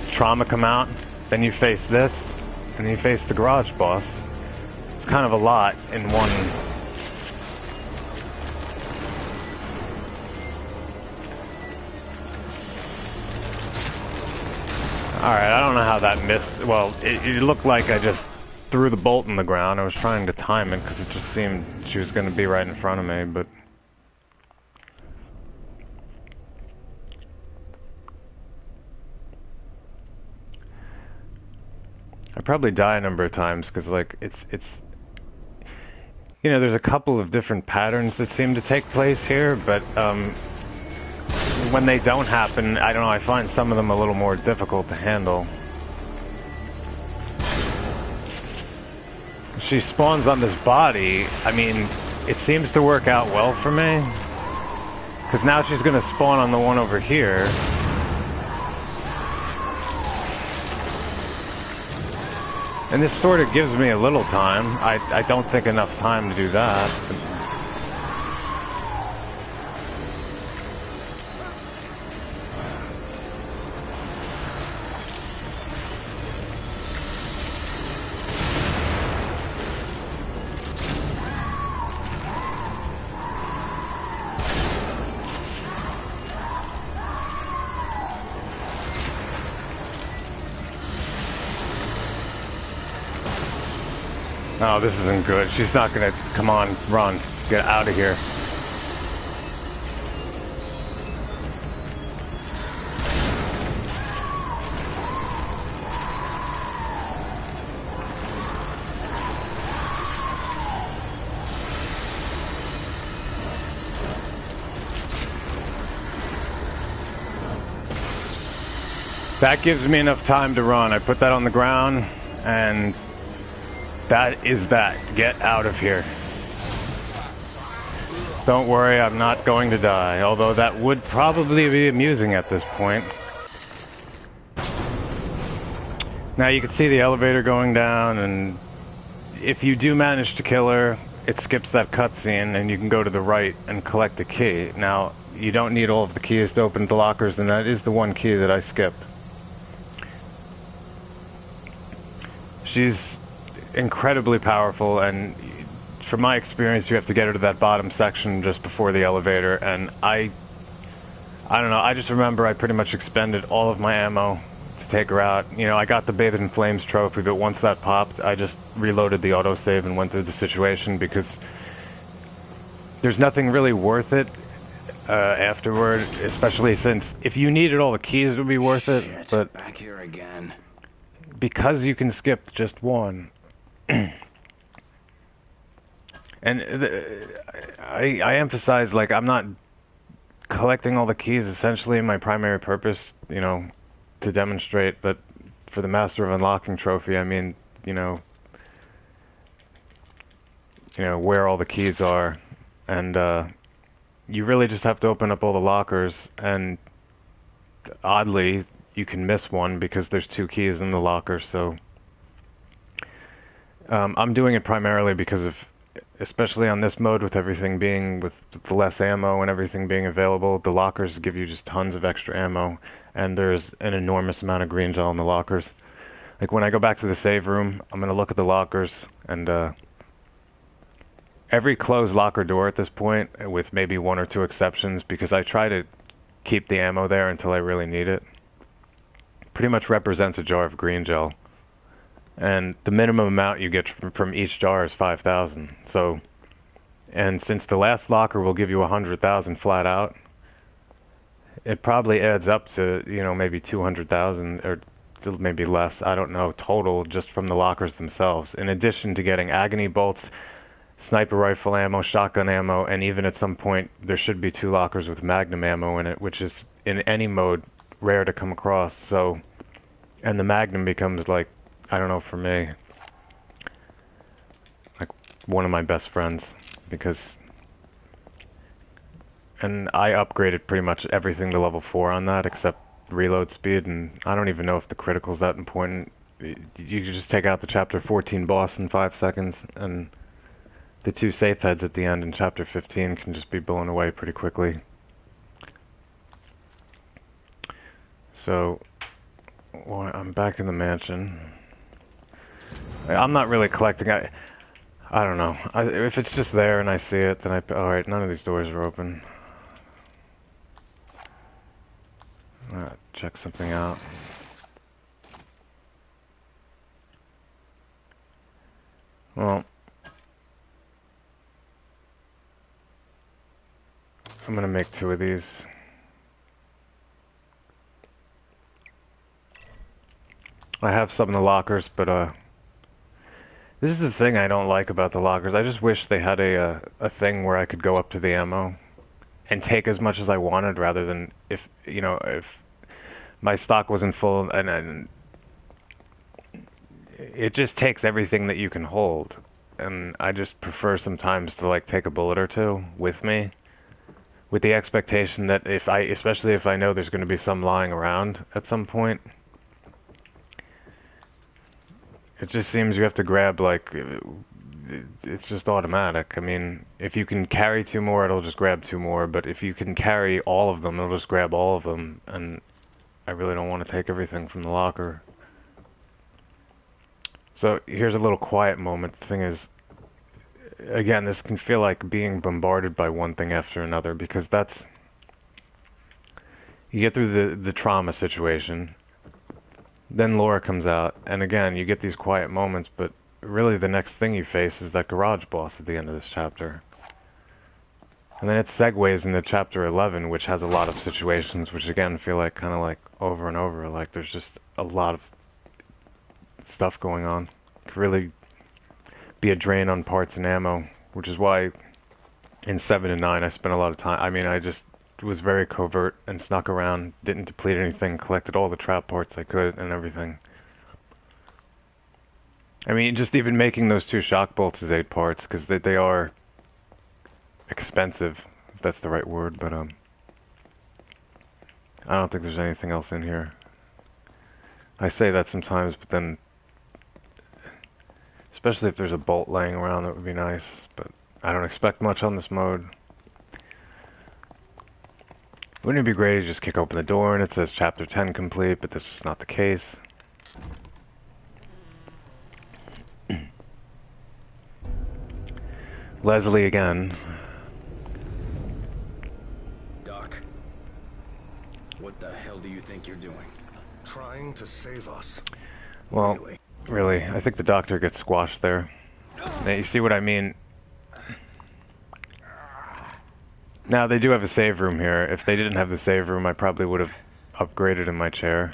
trauma come out, then you face this, and then you face the garage boss. It's kind of a lot in one. Alright, I don't know how that missed. Well, it looked like I just threw the bolt in the ground. I was trying to time it because it just seemed she was going to be right in front of me, but I probably die a number of times because, like, it's you know, there's a couple of different patterns that seem to take place here, but when they don't happen, I don't know, I find some of them a little more difficult to handle. She spawns on this body. I mean, it seems to work out well for me, because now she's going to spawn on the one over here. And this sort of gives me a little time. I don't think enough time to do that. Oh, this isn't good. She's not gonna... Come on, run. Get out of here. That gives me enough time to run. I put that on the ground, and that is that. Get out of here. Don't worry, I'm not going to die, although that would probably be amusing at this point. Now you can see the elevator going down, and if you do manage to kill her, it skips that cutscene, and you can go to the right and collect the key. Now, you don't need all of the keys to open the lockers, and that is the one key that I skipped. She's incredibly powerful, and from my experience, you have to get her to that bottom section just before the elevator, and I don't know, I just remember I pretty much expended all of my ammo to take her out. You know, I got the Bathed in Flames trophy, but once that popped, I just reloaded the autosave and went through the situation, because there's nothing really worth it afterward, especially since if you needed all the keys, it would be worth it. Shit, but back here again. Because you can skip just one. And I emphasize, like, I'm not collecting all the keys, essentially my primary purpose, you know, to demonstrate that for the Master of Unlocking trophy, I mean, you know, where all the keys are, and you really just have to open up all the lockers, and oddly, you can miss one because there's 2 keys in the locker, so I'm doing it primarily because of, especially on this mode with everything being, with the less ammo and everything being available, the lockers give you just tons of extra ammo, and there's an enormous amount of green gel in the lockers. Like when I go back to the save room, I'm going to look at the lockers, and every closed locker door at this point, with maybe 1 or 2 exceptions, because I try to keep the ammo there until I really need it, pretty much represents a jar of green gel. And the minimum amount you get from each jar is 5,000. So, and since the last locker will give you 100,000 flat out, it probably adds up to, you know, maybe 200,000 or maybe less, I don't know, total just from the lockers themselves. In addition to getting agony bolts, sniper rifle ammo, shotgun ammo, and even at some point there should be 2 lockers with magnum ammo in it, which is in any mode rare to come across. So, and the magnum becomes like, I don't know, for me, like one of my best friends, because, and I upgraded pretty much everything to level 4 on that except reload speed, and I don't even know if the critical's that important. You can just take out the chapter 14 boss in 5 seconds, and the 2 safe heads at the end in chapter 15 can just be blown away pretty quickly. So, well, I'm back in the mansion. I'm not really collecting. I don't know. If it's just there and I see it, then alright, none of these doors are open. Check something out. Well, I'm gonna make 2 of these. I have some in the lockers, but this is the thing I don't like about the lockers. I just wish they had a thing where I could go up to the ammo and take as much as I wanted, rather than if, you know, if my stock wasn't full, and it just takes everything that you can hold. And I just prefer sometimes to like take a bullet or 2 with me, with the expectation that especially if I know there's going to be some lying around at some point. It just seems you have to grab, like, it's just automatic. I mean, if you can carry 2 more, it'll just grab 2 more, but if you can carry all of them, it'll just grab all of them, and I really don't want to take everything from the locker. So here's a little quiet moment. The thing is, again, this can feel like being bombarded by one thing after another, because that's, you get through the trauma situation, then Laura comes out, and again, you get these quiet moments, but really the next thing you face is that garage boss at the end of this chapter. And then it segues into chapter 11, which has a lot of situations, which again feel like kind of like over and over, like there's just a lot of stuff going on. It could really be a drain on parts and ammo, which is why in 7 and 9 I spent a lot of time. I mean, I just was very covert and snuck around, didn't deplete anything, collected all the trap parts I could and everything. I mean, just even making those 2 shock bolts is 8 parts, because they are expensive, if that's the right word, but I don't think there's anything else in here. I say that sometimes, but then, especially if there's a bolt laying around, that would be nice, but I don't expect much on this mode. Wouldn't it be great to just kick open the door and it says chapter 10 complete, but that's just not the case. Leslie again. Doc, what the hell do you think you're doing? Trying to save us. Well, really, I think the doctor gets squashed there. Now, you see what I mean? Now, they do have a save room here. If they didn't have the save room, I probably would have upgraded in my chair.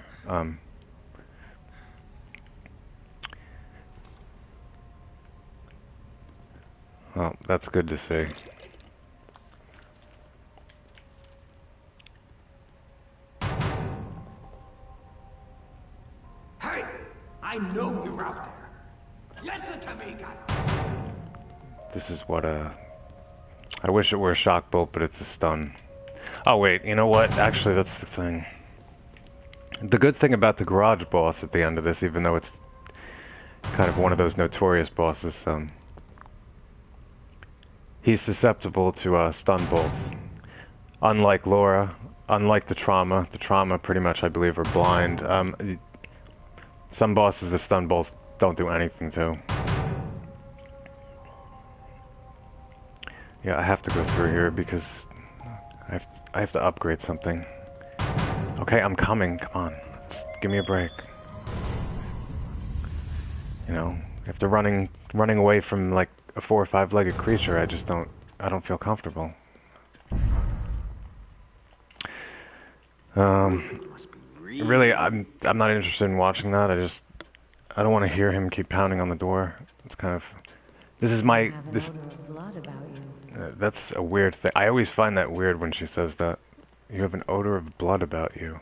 Well, that's good to see. I know you're out there. Listen to me, God. This is what I wish it were a shock bolt, but it's a stun. Oh wait, you know what? Actually, that's the thing. The good thing about the garage boss at the end of this, even though it's kind of one of those notorious bosses, he's susceptible to stun bolts. Unlike Laura, unlike the trauma pretty much I believe are blind. Some bosses the stun bolts don't do anything to. Yeah, I have to go through here because I have to upgrade something. Okay, I'm coming. Come on, just give me a break. You know, after running away from like a 4 or 5-legged creature, I don't feel comfortable. Really, I'm not interested in watching that. I don't want to hear him keep pounding on the door. It's kind of, this is my, this, blood about you. that's a weird thing. I always find that weird when she says that. You have an odor of blood about you.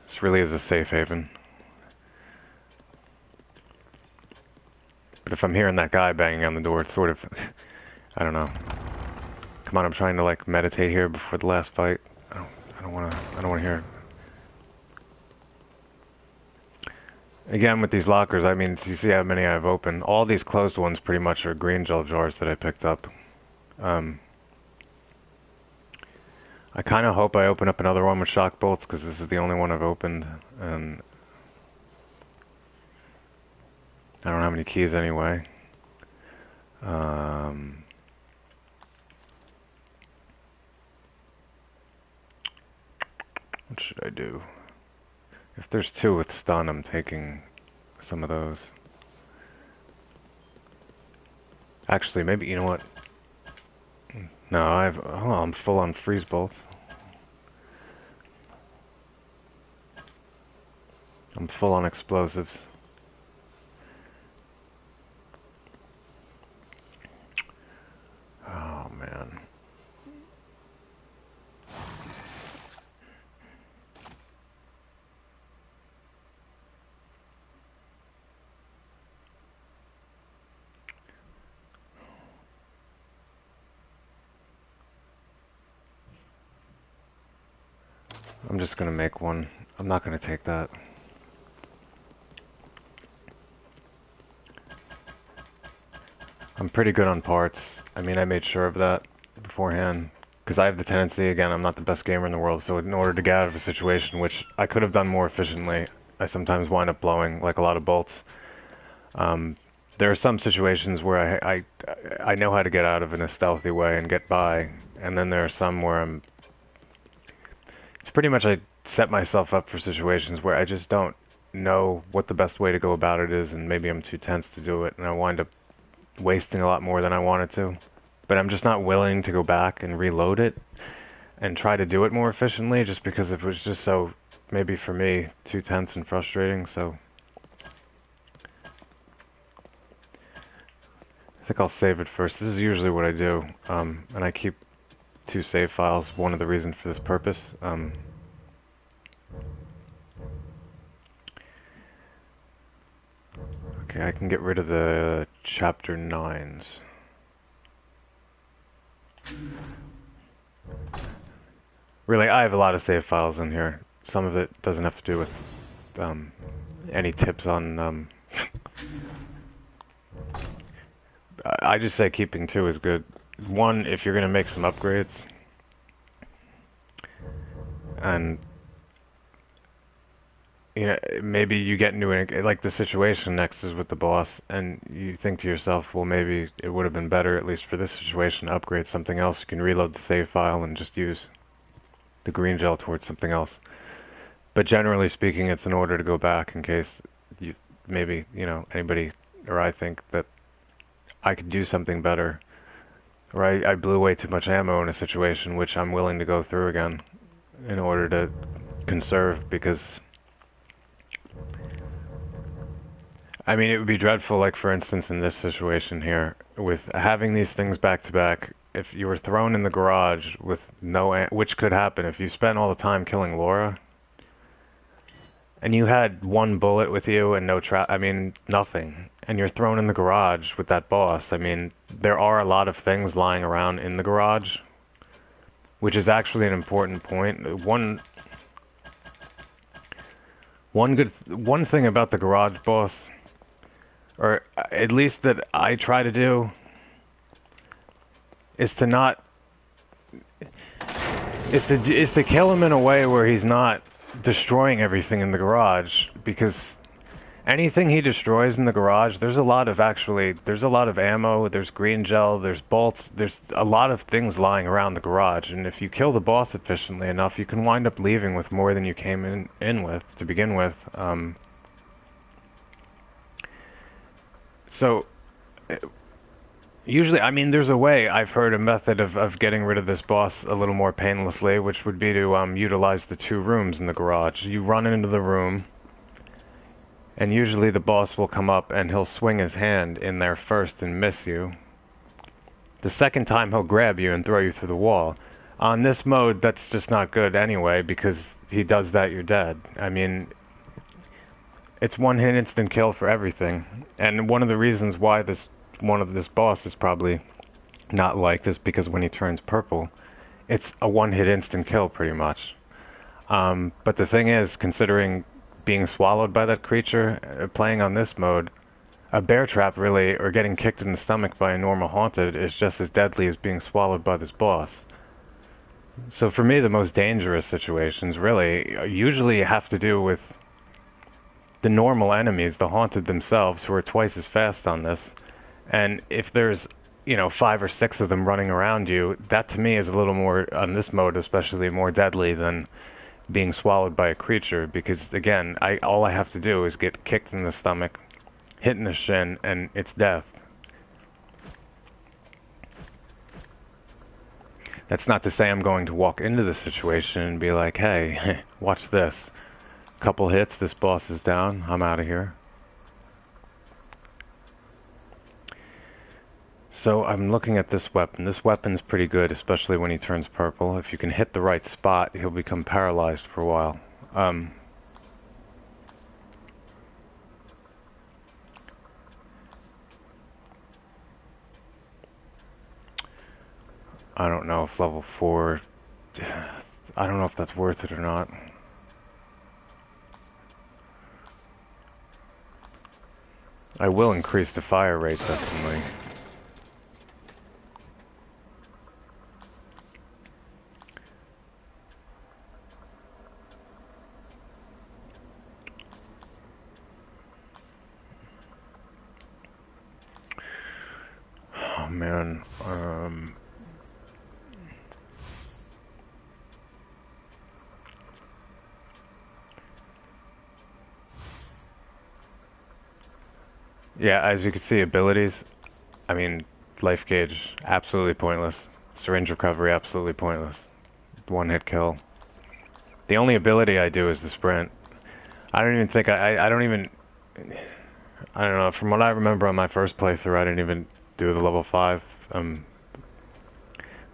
This really is a safe haven. But if I'm hearing that guy banging on the door, it's sort of, I don't know. Come on, I'm trying to like meditate here before the last fight. I don't want to hear it. Again, with these lockers, I mean, you see how many I've opened. All these closed ones pretty much are green gel jars that I picked up. I kind of hope I open up another one with shock bolts, because this is the only one I've opened, and I don't have any keys anyway. What should I do? If there's 2 with stun, I'm taking some of those. Actually, maybe, you know what? No, I'm full on freeze bolts. I'm full on explosives. Oh, man. I'm just gonna make one. I'm not gonna take that. I'm pretty good on parts. I mean, I made sure of that beforehand. Because I have the tendency, again, I'm not the best gamer in the world, so in order to get out of a situation which I could have done more efficiently, I sometimes wind up blowing like a lot of bolts. There are some situations where I know how to get out of in a stealthy way and get by, and then there are some where it's pretty much I set myself up for situations where I just don't know what the best way to go about it is, and maybe I'm too tense to do it, and I wind up wasting a lot more than I wanted to. But I'm just not willing to go back and reload it and try to do it more efficiently, just because it was just so, maybe for me, too tense and frustrating. So I think I'll save it first. This is usually what I do, and I keep 2 save files, one of the reasons for this purpose. Okay, I can get rid of the chapter 9s. Really, I have a lot of save files in here. Some of it doesn't have to do with any tips on... I just say keeping 2 is good. 1, if you're going to make some upgrades. And, you know, maybe you get into like the situation next is with the boss, and you think to yourself, well, maybe it would have been better, at least for this situation, to upgrade something else. You can reload the save file and just use the green gel towards something else. But generally speaking, it's in order to go back in case you, maybe, you know, anybody or I think that I could do something better, or I blew way too much ammo in a situation which I'm willing to go through again in order to conserve, because I mean, it would be dreadful, like for instance in this situation here, with having these things back to back. If you were thrown in the garage with no, which could happen if you spent all the time killing Laura, and you had one bullet with you and no I mean, nothing, and you're thrown in the garage with that boss. I mean, there are a lot of things lying around in the garage, which is actually an important point. One thing about the garage boss, or at least that I try to do, is to not is to kill him in a way where he's not destroying everything in the garage, because anything he destroys in the garage, there's a lot of ammo, there's green gel, there's bolts, there's a lot of things lying around the garage, and if you kill the boss efficiently enough, you can wind up leaving with more than you came in with to begin with. So usually, I mean, there's a way, I've heard a method of getting rid of this boss a little more painlessly, which would be to utilize the 2 rooms in the garage. You run into the room, and usually the boss will come up and he'll swing his hand in there first and miss you. The second time he'll grab you and throw you through the wall. On this mode, that's just not good anyway, because he does that, you're dead. I mean, it's one hit instant kill for everything. And one of the reasons why this boss is probably not like this, because when he turns purple, it's a one-hit instant kill pretty much. But the thing is, considering being swallowed by that creature, playing on this mode, a bear trap really, or getting kicked in the stomach by a normal haunted, is just as deadly as being swallowed by this boss. So for me, the most dangerous situations really usually have to do with the normal enemies, the haunted themselves, who are twice as fast on this. And if there's, 5 or 6 of them running around you, that to me is a little more, on this mode especially, more deadly than being swallowed by a creature, because again, all I have to do is get kicked in the stomach, hit in the shin, and it's death. That's not to say I'm going to walk into the situation and be like, hey, watch this. Couple hits, this boss is down, I'm out of here. So I'm looking at this weapon. This weapon's pretty good, especially when he turns purple. If you can hit the right spot, he'll become paralyzed for a while. I don't know if level 4... I don't know if that's worth it or not. I will increase the fire rate, definitely. Oh man, yeah, as you can see, abilities, I mean, life gauge, absolutely pointless. Syringe recovery, absolutely pointless. One hit kill. The only ability I do is the sprint. I don't even think, I don't even, I don't know, from what I remember on my first playthrough, I didn't even do the level 5.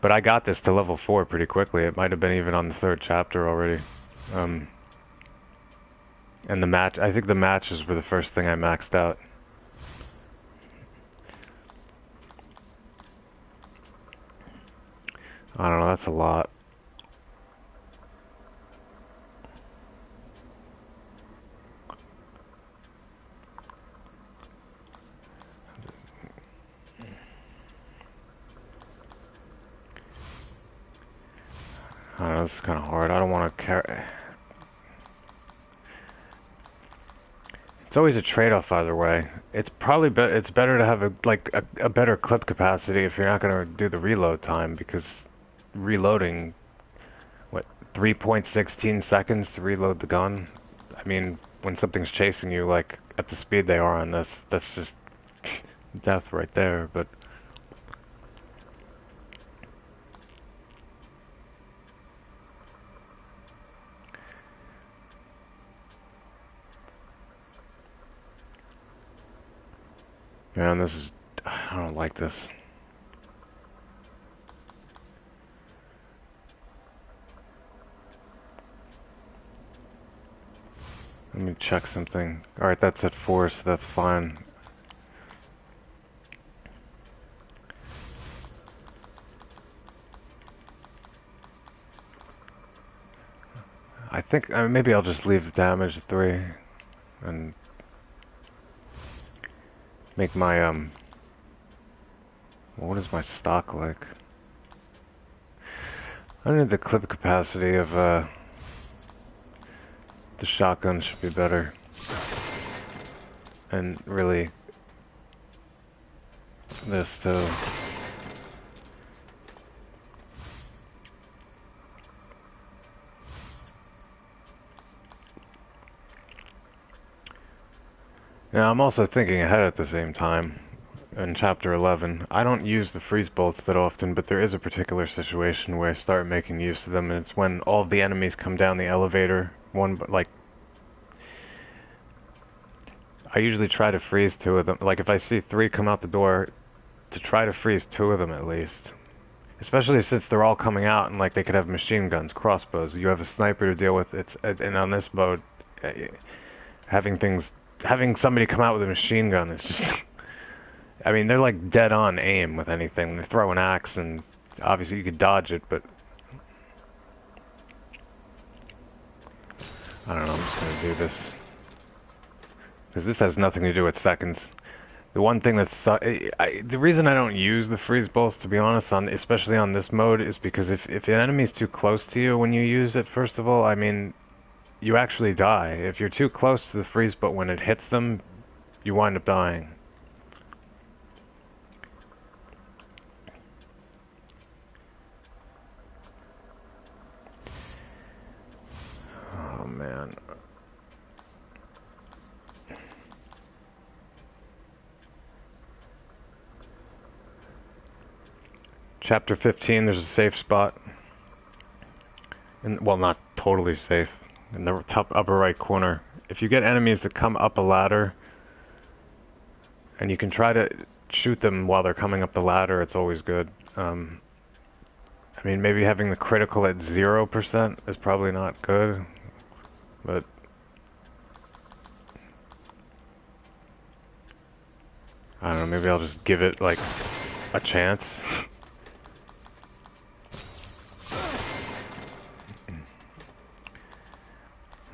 But I got this to level 4 pretty quickly. It might have been even on the 3rd chapter already. And the match, I think the matches were the first thing I maxed out. I don't know, that's a lot. I don't know, this is kind of hard. I don't want to carry... It's always a trade-off either way. It's probably it's better to have a better clip capacity if you're not going to do the reload time, because reloading, what, 3.16 seconds to reload the gun? I mean, when something's chasing you, like, at the speed they are on this, that's just death right there, but... Man, this is... I don't like this. Let me check something. Alright, that's at 4, so that's fine. I think maybe I'll just leave the damage at 3 and make my what is my stock like? I need the clip capacity of the shotgun should be better. And really this too. Now I'm also thinking ahead at the same time. In Chapter 11, I don't use the freeze bolts that often, but there is a particular situation where I start making use of them, and it's when all of the enemies come down the elevator. I usually try to freeze 2 of them. Like if I see 3 come out the door, to try to freeze 2 of them at least. Especially since they're all coming out and like they could have machine guns, crossbows. You have a sniper to deal with. And on this mode, having somebody come out with a machine gun is just. I mean, they're like dead on aim with anything. They throw an axe, and obviously you could dodge it, but I don't know. I'm just gonna do this because this has nothing to do with seconds. The one thing that's the reason I don't use the freeze bolts, to be honest, especially on this mode, is because if an enemy's too close to you when you use it, first of all, I mean, you actually die. If you're too close to the freeze bolt when it hits them, you wind up dying. Oh man. Chapter 15, there's a safe spot. Well, not totally safe. In the top upper right corner. If you get enemies that come up a ladder, and you can try to shoot them while they're coming up the ladder, it's always good. I mean, maybe having the critical at 0% is probably not good, but I don't know, maybe I'll just give it, like, a chance.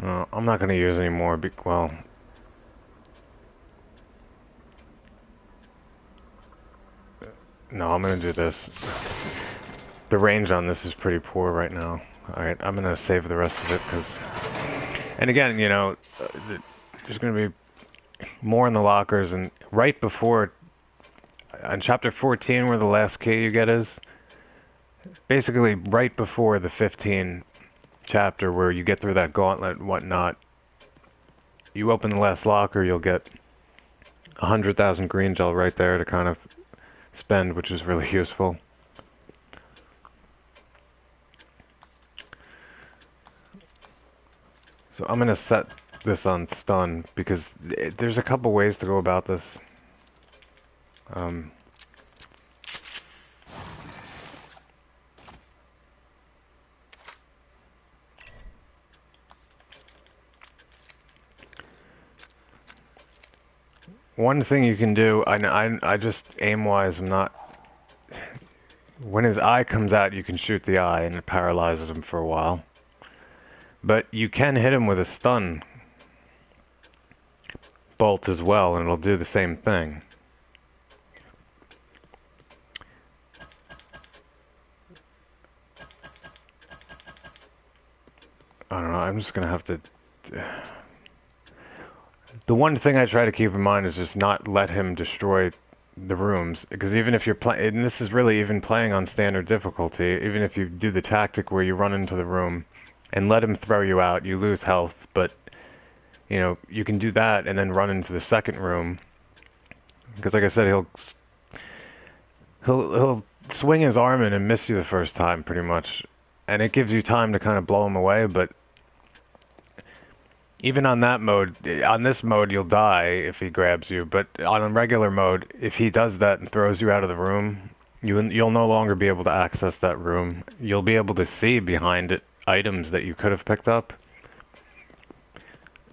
No, I'm not gonna use any more, well... No, I'm gonna do this. The range on this is pretty poor right now. Alright, I'm gonna save the rest of it, because... And again, you know, there's gonna be more in the lockers, and right before... On Chapter 14, where the last key you get is... Basically, right before the 15 chapter where you get through that gauntlet and whatnot, you open the last locker, you'll get 100,000 green gel right there to kind of spend, which is really useful. So I'm gonna set this on stun because there's a couple ways to go about this. One thing you can do, I just aim-wise, I'm not... When his eye comes out, you can shoot the eye and it paralyzes him for a while. But you can hit him with a stun bolt as well, and it'll do the same thing. I don't know, I'm just gonna have to... The one thing I try to keep in mind is just not let him destroy the rooms, because even if you're playing, and this is really even playing on standard difficulty, even if you do the tactic where you run into the room and let him throw you out, you lose health, but you know, you can do that and then run into the second room, because like I said, he'll swing his arm in and miss you the first time pretty much, and it gives you time to kind of blow him away. But even on that mode, on this mode, you'll die if he grabs you. But on a regular mode, if he does that and throws you out of the room, you'll no longer be able to access that room. You'll be able to see behind it items that you could have picked up.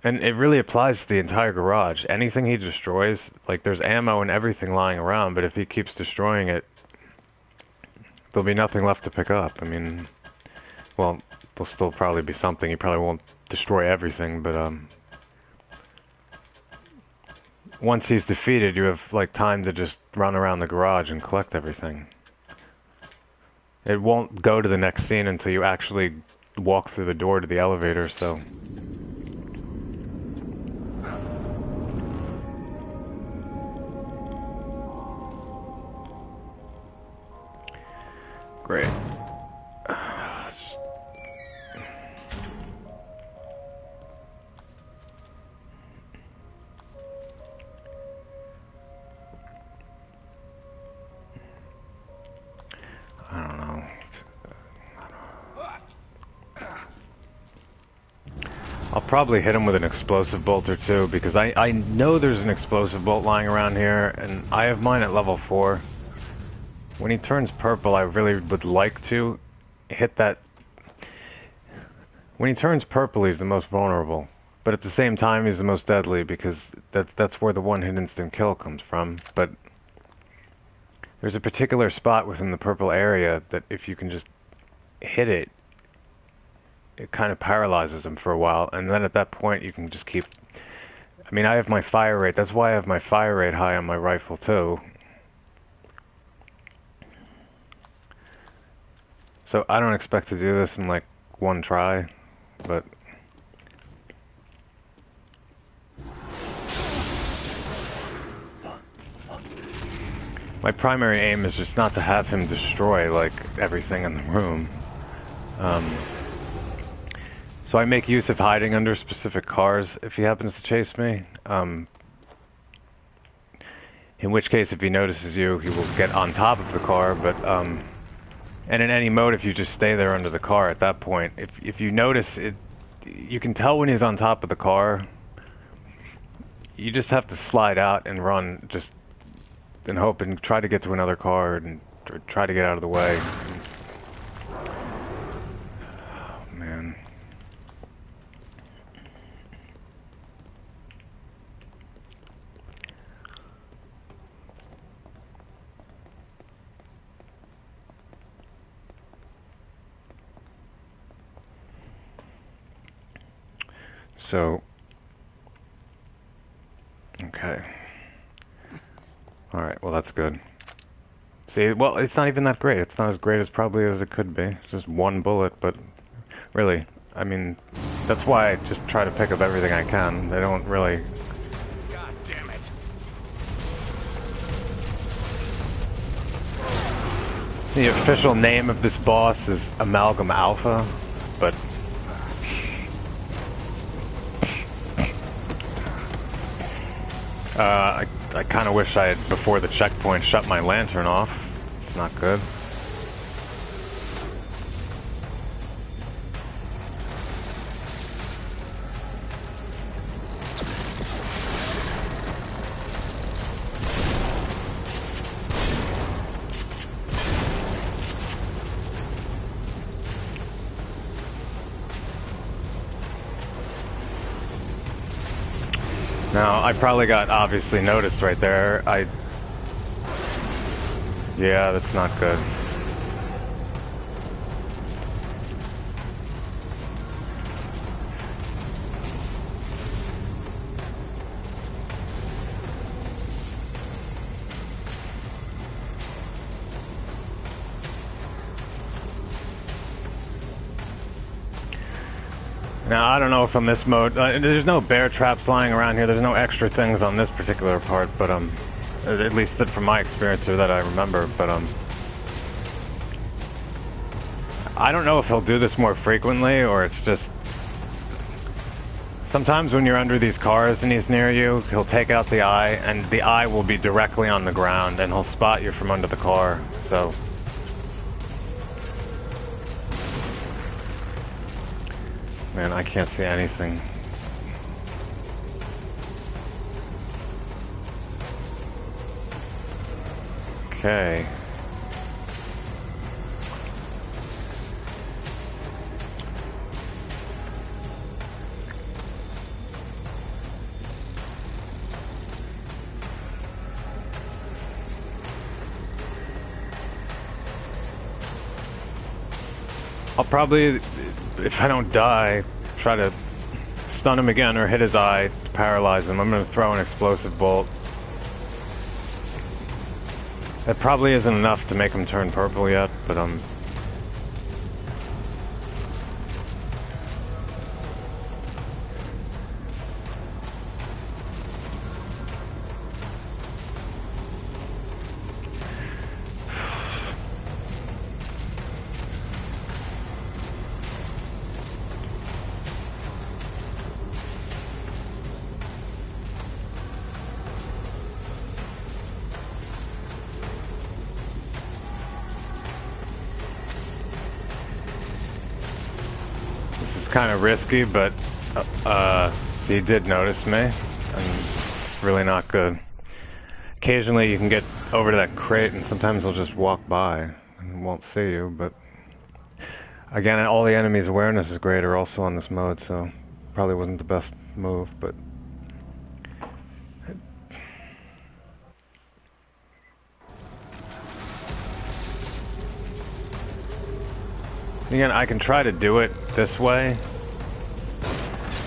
And it really applies to the entire garage. Anything he destroys, like there's ammo and everything lying around, but if he keeps destroying it, there'll be nothing left to pick up. I mean, well, there'll still probably be something. He probably won't destroy everything, but once he's defeated, you have like time to just run around the garage and collect everything. It won't go to the next scene until you actually walk through the door to the elevator, so... Great. I don't know. I'll probably hit him with an explosive bolt or two, because I know there's an explosive bolt lying around here, and I have mine at level 4. When he turns purple, I really would like to hit that. When he turns purple, he's the most vulnerable. But at the same time, he's the most deadly, because that's where the one-hit instant kill comes from. But there's a particular spot within the purple area that if you can just hit it, it kind of paralyzes him for a while. And then at that point, you can just keep... I mean, I have my fire rate. That's why I have my fire rate high on my rifle, too. So I don't expect to do this in like one try, but... My primary aim is just not to have him destroy like everything in the room. So I make use of hiding under specific cars if he happens to chase me. In which case, if he notices you, he will get on top of the car, but... And in any mode, if you just stay there under the car at that point, if you notice it, you can tell when he's on top of the car. You just have to slide out and run, just and hope and try to get to another car and try to get out of the way. Oh, man. So, okay. Alright, well that's good. See, well, it's not even that great. It's not as great as probably as it could be. It's just one bullet, but really, I mean, that's why I just try to pick up everything I can. They don't really... God damn it. The official name of this boss is Amalgam Alpha, but... I kind of wish I had, before the checkpoint, shut my lantern off. It's not good. Now, I probably got obviously noticed right there. Yeah, that's not good. Now, I don't know if on this mode, there's no bear traps lying around here, there's no extra things on this particular part, but at least that from my experience or that I remember, but I don't know if he'll do this more frequently, or it's just... Sometimes when you're under these cars and he's near you, he'll take out the eye, and the eye will be directly on the ground, and he'll spot you from under the car, so... Man, I can't see anything. Okay. I'll probably, if I don't die, try to stun him again or hit his eye to paralyze him. I'm gonna throw an explosive bolt. That probably isn't enough to make him turn purple yet, but kind of risky, but he did notice me, and it's really not good. Occasionally you can get over to that crate and sometimes they'll just walk by and won't see you, but again, all the enemies' awareness is greater also on this mode, so probably wasn't the best move, but again, I can try to do it this way,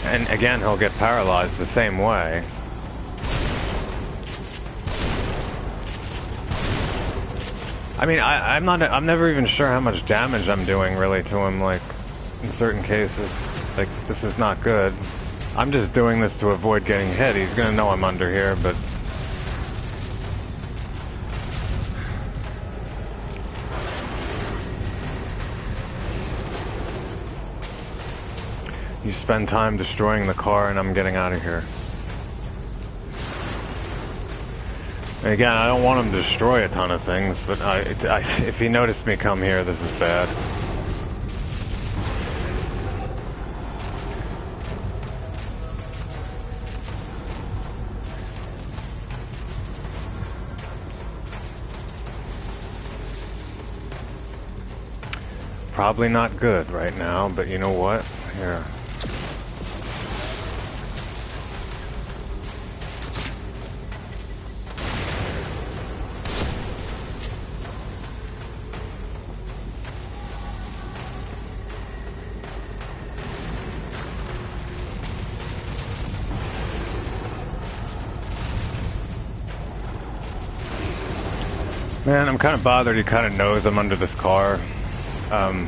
and again, he'll get paralyzed the same way. I mean, I'm never even sure how much damage I'm doing really to him, like, in certain cases. Like, this is not good. I'm just doing this to avoid getting hit. He's gonna know I'm under here, but you spend time destroying the car and I'm getting out of here. And again, I don't want him to destroy a ton of things, but if he noticed me come here, this is bad. Probably not good right now, but you know what? Here. Man, I'm kind of bothered he kind of knows I'm under this car. I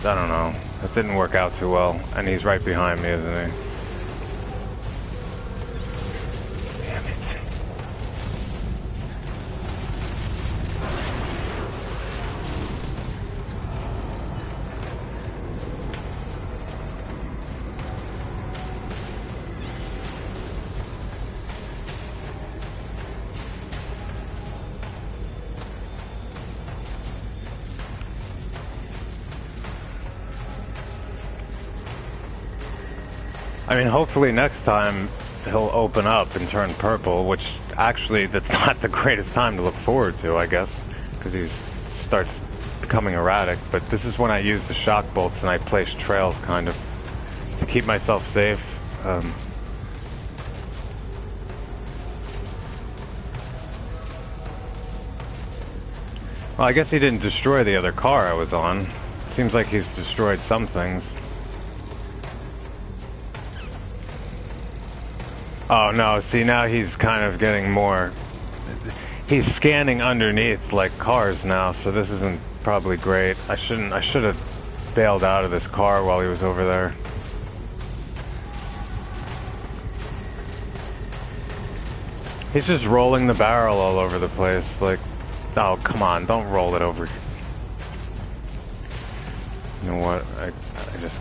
don't know. That didn't work out too well. And he's right behind me, isn't he? Damn it. I mean, hopefully next time he'll open up and turn purple, which actually that's not the greatest time to look forward to, I guess, because he starts becoming erratic. But this is when I use the shock bolts and I place trails, kind of, to keep myself safe. Well, I guess he didn't destroy the other car I was on. Seems like he's destroyed some things. Oh no, see now he's kind of getting more... He's scanning underneath like cars now, so this isn't probably great. I should have bailed out of this car while he was over there. He's just rolling the barrel all over the place, like... Oh, come on, don't roll it over. You know what, I just...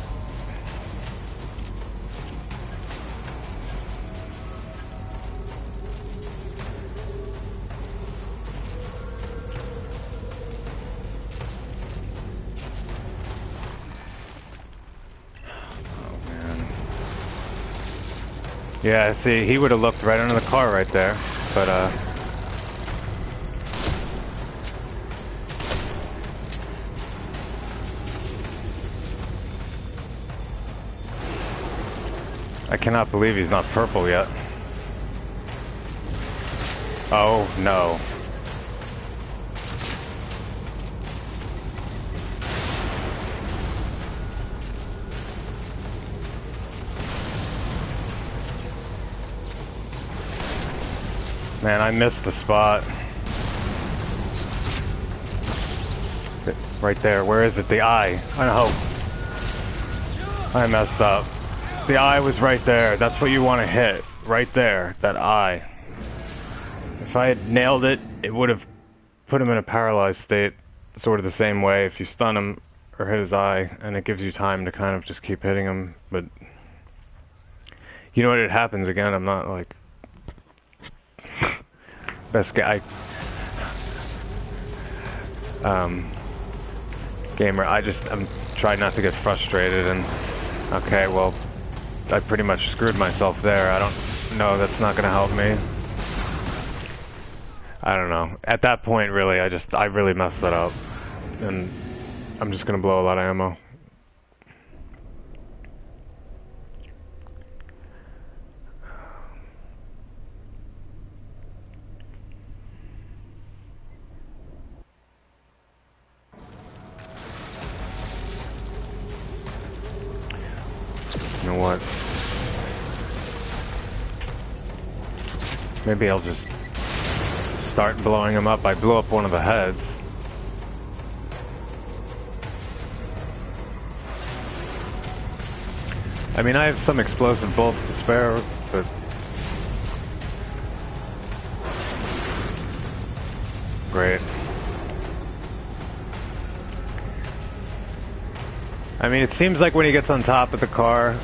Yeah, see, he would have looked right under the car right there, but, I cannot believe he's not purple yet. Oh, no. Man, I missed the spot. Right there. Where is it? The eye. Oh, I messed up. The eye was right there. That's what you want to hit. Right there. That eye. If I had nailed it, it would have put him in a paralyzed state. Sort of the same way if you stun him or hit his eye, and it gives you time to kind of just keep hitting him. But you know what? It happens again. I'm not like best guy. Gamer. I'm trying not to get frustrated, and okay, well, I pretty much screwed myself there. I don't know. That's not going to help me. I don't know. At that point, really, I really messed that up, and I'm just going to blow a lot of ammo. You know what? Maybe I'll just start blowing them up. I blew up one of the heads. I mean, I have some explosive bolts to spare, but great. I mean, it seems like when he gets on top of the car,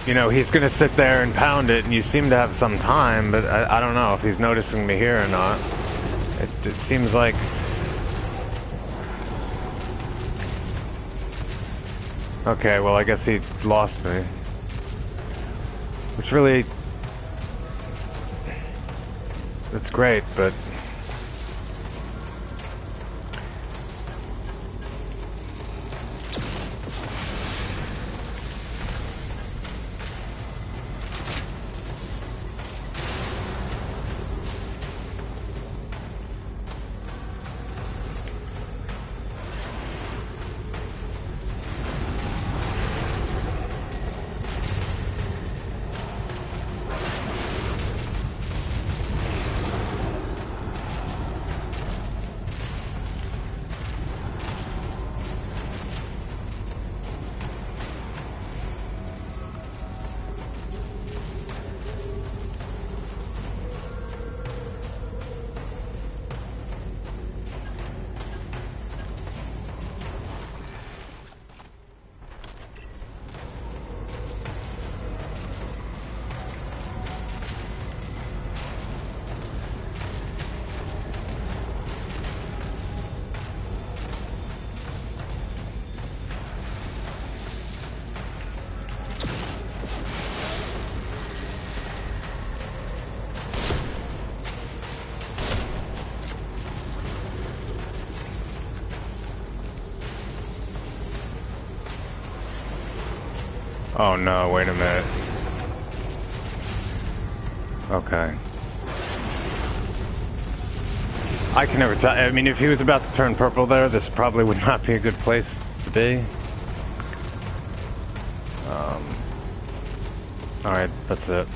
you know, he's gonna sit there and pound it, and you seem to have some time, but I don't know if he's noticing me here or not. It seems like... Okay, well, I guess he lost me. Which really... That's great, but... Oh no, wait a minute. Okay. I can never tell. I mean, if he was about to turn purple there, this probably would not be a good place to be. Alright, that's it.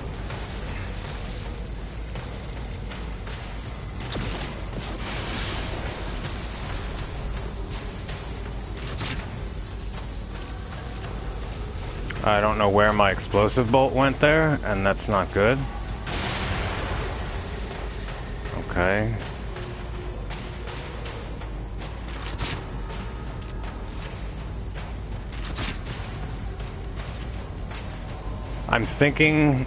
I don't know where my explosive bolt went there, and that's not good. Okay. I'm thinking...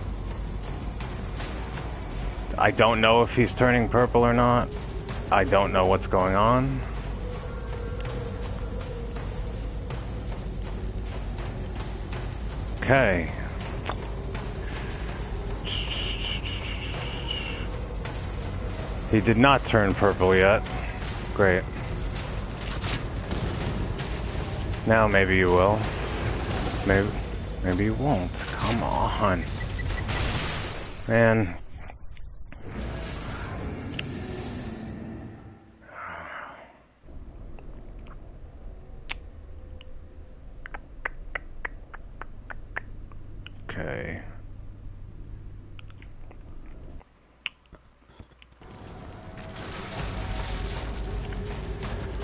I don't know if he's turning purple or not. I don't know what's going on. Okay. He did not turn purple yet. Great. Now maybe you will. Maybe you won't. Come on. Man. Okay.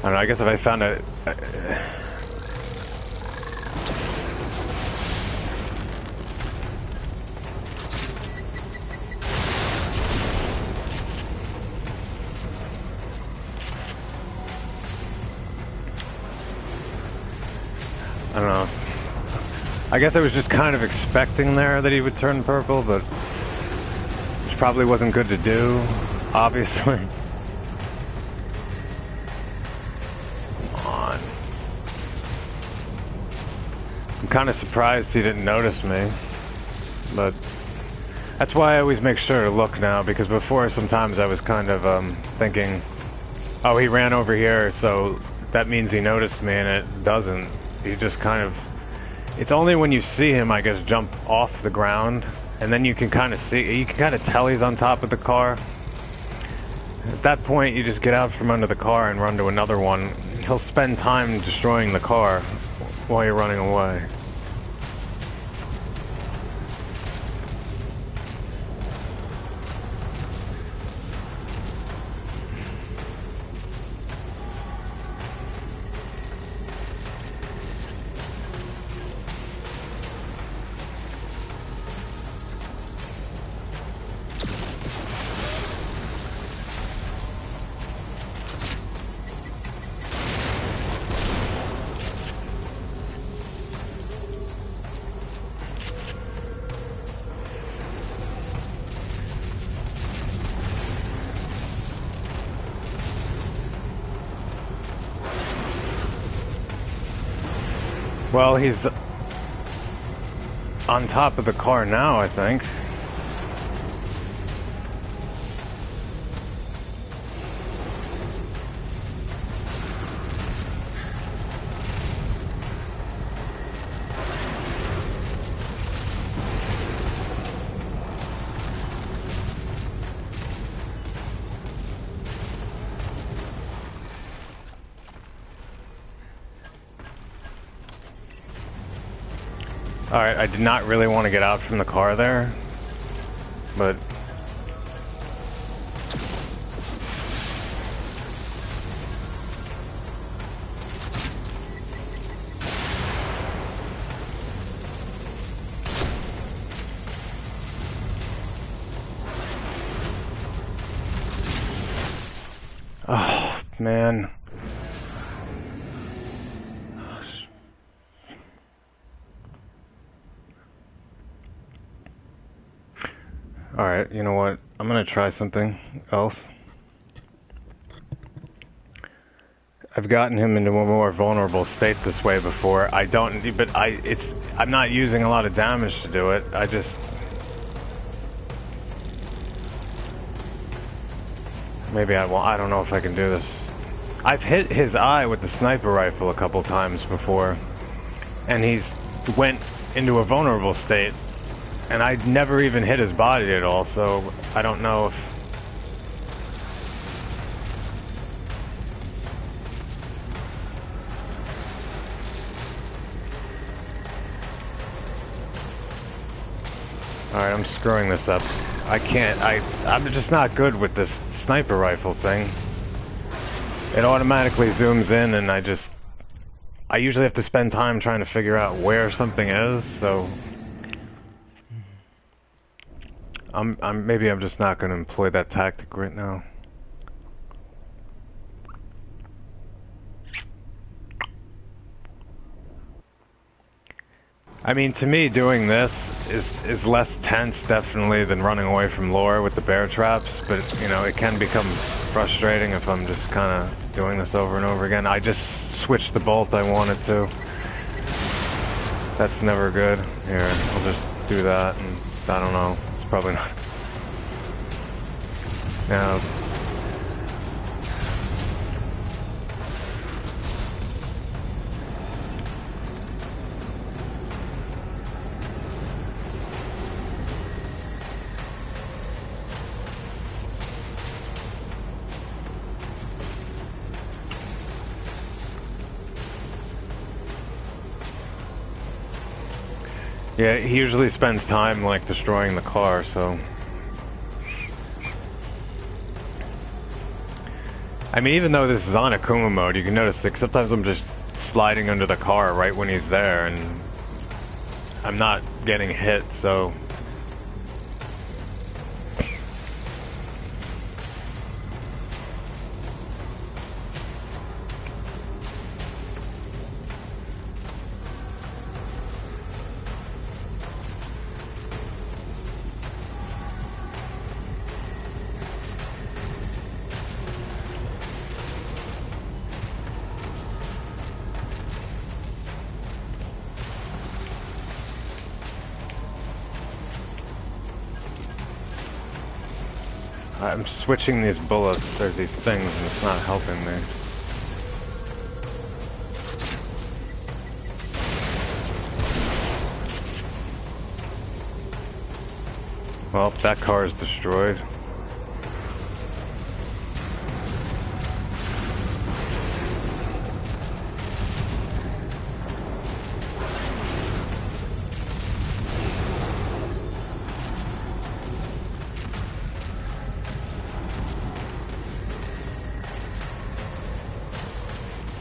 don't know, I guess if I found a... I don't know. I guess I was just kind of expecting there that he would turn purple, but... which probably wasn't good to do, obviously. I'm kind of surprised he didn't notice me, but that's why I always make sure to look now, because before sometimes I was kind of thinking, oh, he ran over here, so that means he noticed me, and it doesn't. He just kind of, it's only when you see him, I guess, jump off the ground, and then you can kind of see, you can kind of tell he's on top of the car. At that point, you just get out from under the car and run to another one. He'll spend time destroying the car while you're running away. Well, he's on top of the car now, I think. Alright, I did not really want to get out from the car there, but... oh, man. Alright, you know what? I'm gonna try something else. I've gotten him into a more vulnerable state this way before. I don't, but I'm not using a lot of damage to do it. I just... maybe I don't know if I can do this. I've hit his eye with the sniper rifle a couple times before, and he's went into a vulnerable state. And I never even hit his body at all, so I don't know if... Alright, I'm screwing this up. I can't, I'm just not good with this sniper rifle thing. It automatically zooms in and I usually have to spend time trying to figure out where something is, so... maybe I'm just not going to employ that tactic right now. I mean, to me, doing this is less tense, definitely, than running away from lore with the bear traps, but, you know, it can become frustrating if I'm just kind of doing this over and over again. I just switched the bolt I wanted to. That's never good. Here, I'll just do that, and I don't know. Probably not. Now, yeah, he usually spends time like destroying the car, so I mean, even though this is on AKUMU mode, you can notice like sometimes I'm just sliding under the car right when he's there, and I'm not getting hit, so... I'm switching these bullets, there's these things, and it's not helping me. Well, that car is destroyed.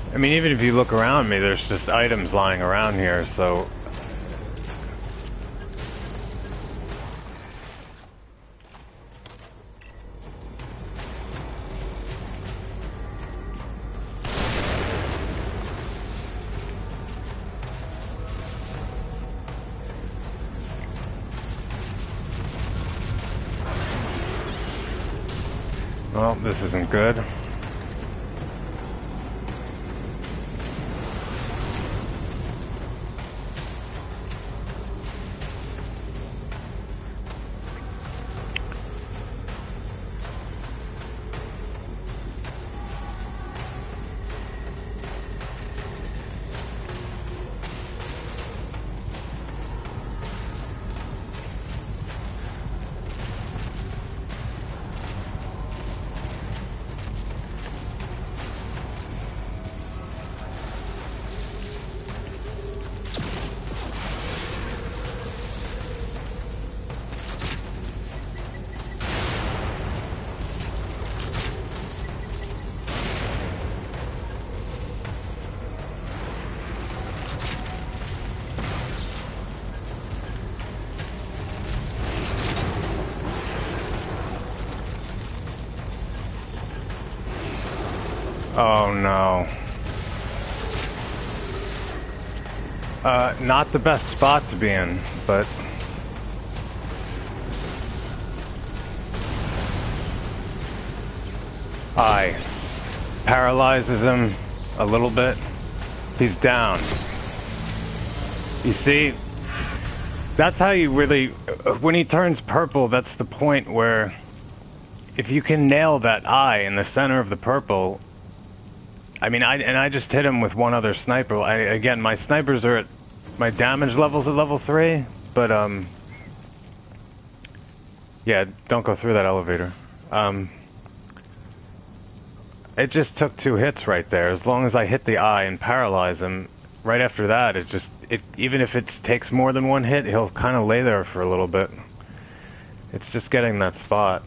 I mean, even if you look around me, there's just items lying around here, so... Well, this isn't good. Oh no. Not the best spot to be in, but... Aye. Paralyzes him a little bit. He's down. You see? That's how you really... When he turns purple, that's the point where... If you can nail that eye in the center of the purple... I mean, I just hit him with one other sniper. Again, my snipers are at... My damage level's at level 3, but, yeah, don't go through that elevator. It just took 2 hits right there. As long as I hit the eye and paralyze him, right after that, even if it takes more than 1 hit, he'll kind of lay there for a little bit. It's just getting that spot.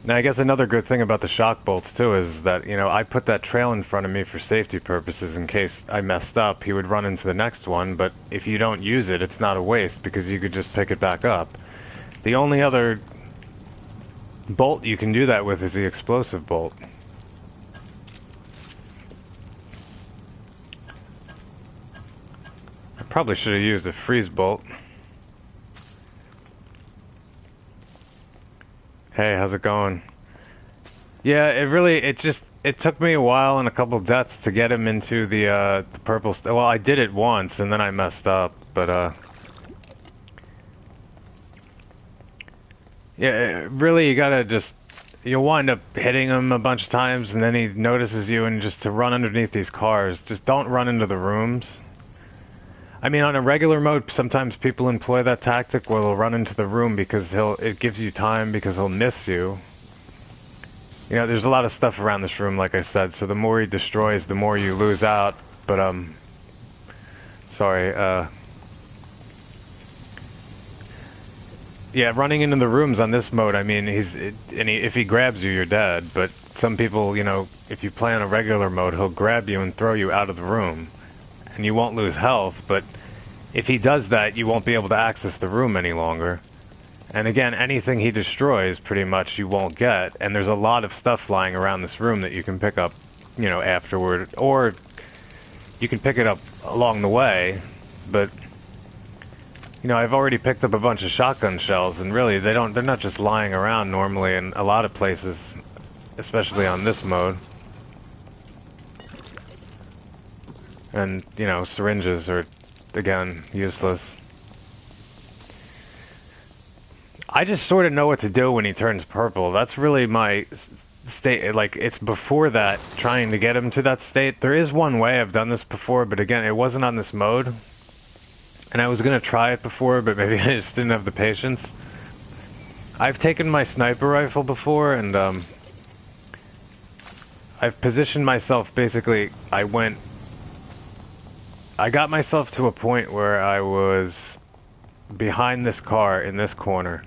Now, I guess another good thing about the shock bolts, too, is that, you know, I put that trail in front of me for safety purposes in case I messed up. He would run into the next one, but if you don't use it, it's not a waste because you could just pick it back up. The only other bolt you can do that with is the explosive bolt. I probably should have used a freeze bolt. Hey, how's it going? Yeah, it took me a while and a couple deaths to get him into the purple well, I did it once and then I messed up, but yeah, really you gotta you'll wind up hitting him a bunch of times and then he notices you, and just to run underneath these cars, just don't run into the rooms. I mean, on a regular mode, sometimes people employ that tactic where they'll run into the room because it gives you time because he'll miss you. You know, there's a lot of stuff around this room, like I said, so the more he destroys, the more you lose out, but, sorry, yeah, running into the rooms on this mode, I mean, if he grabs you, you're dead, but some people, you know, if you play on a regular mode, he'll grab you and throw you out of the room. And you won't lose health, but if he does that, you won't be able to access the room any longer. And again, anything he destroys, pretty much, you won't get. And there's a lot of stuff flying around this room that you can pick up, you know, afterward. Or you can pick it up along the way, but... You know, I've already picked up a bunch of shotgun shells, and really, they're not just lying around normally in a lot of places, especially on this mode. And, you know, syringes are, again, useless. I just sort of know what to do when he turns purple. That's really my state. Like, it's before that, trying to get him to that state. There is one way I've done this before, but again, it wasn't on this mode. And I was going to try it before, but maybe I just didn't have the patience. I've taken my sniper rifle before, and I've positioned myself, basically, I got myself to a point where I was behind this car in this corner.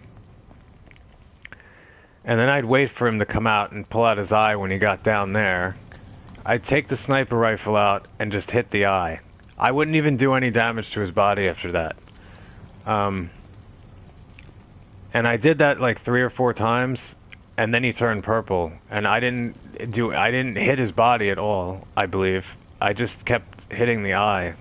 And then I'd wait for him to come out and pull out his eye when he got down there. I'd take the sniper rifle out and just hit the eye. I wouldn't even do any damage to his body after that. And I did that like 3 or 4 times, and then he turned purple. And I didn't hit his body at all, I believe. I just kept hitting the eye.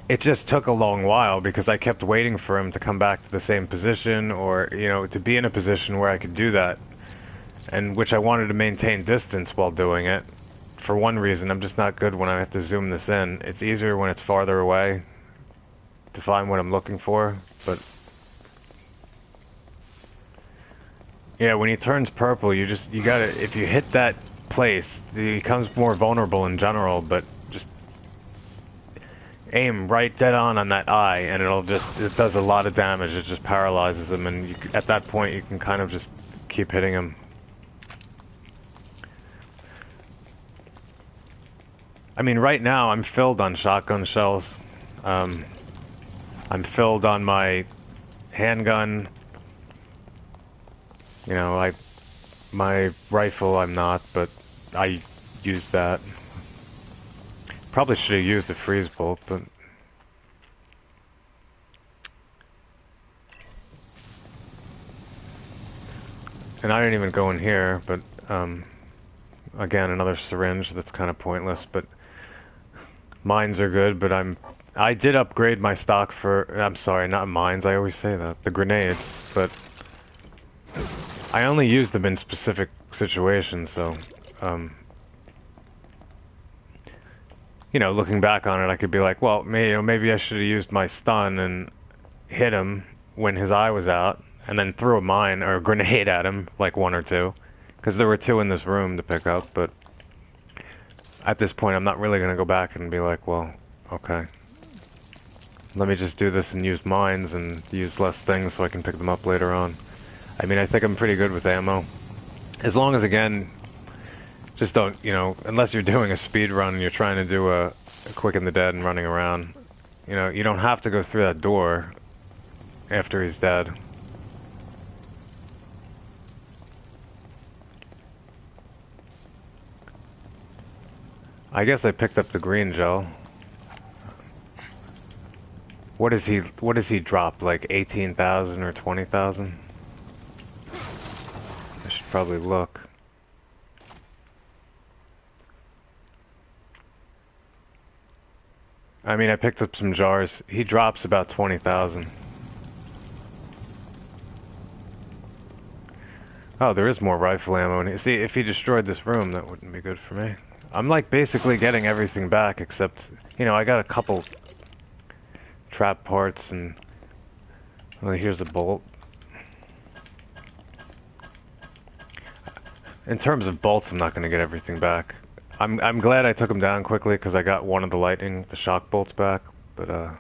It just took a long while because I kept waiting for him to come back to the same position, or, you know, to be in a position where I could do that. And which I wanted to maintain distance while doing it. For one reason, I'm just not good when I have to zoom this in. It's easier when it's farther away to find what I'm looking for, but... Yeah, when he turns purple, you gotta, if you hit that place, he becomes more vulnerable in general, but just aim right dead on that eye, and it does a lot of damage. It just paralyzes him, and at that point, you can kind of just keep hitting him. I mean, right now, I'm filled on shotgun shells. I'm filled on my handgun. You know, my rifle I'm not, but I used that. Probably should have used a freeze bolt, but... And I didn't even go in here, but, again, another syringe that's kind of pointless, but... Mines are good, but I did upgrade my stock for... I'm sorry, not mines, I always say that. The grenades, but... I only use them in specific situations, so... you know, looking back on it, I could be like, well, maybe I should have used my stun and hit him when his eye was out, and then threw a mine or a grenade at him, like 1 or 2. Because there were 2 in this room to pick up, but... At this point, I'm not really going to go back and be like, well, okay. Let me just do this and use mines and use less things so I can pick them up later on. I mean, I think I'm pretty good with ammo. As long as, again, just don't, you know, unless you're doing a speed run and you're trying to do a quick in the dead and running around, you know, you don't have to go through that door after he's dead. I guess I picked up the green gel. What does he drop? Like 18,000 or 20,000? I should probably look. I mean, I picked up some jars. He drops about 20,000. Oh, there is more rifle ammo. And see, if he destroyed this room, that wouldn't be good for me. I'm like basically getting everything back except, you know, I got a couple trap parts and, well, here's a bolt. In terms of bolts, I'm not going to get everything back. I'm glad I took them down quickly because I got one of the shock bolts back, but if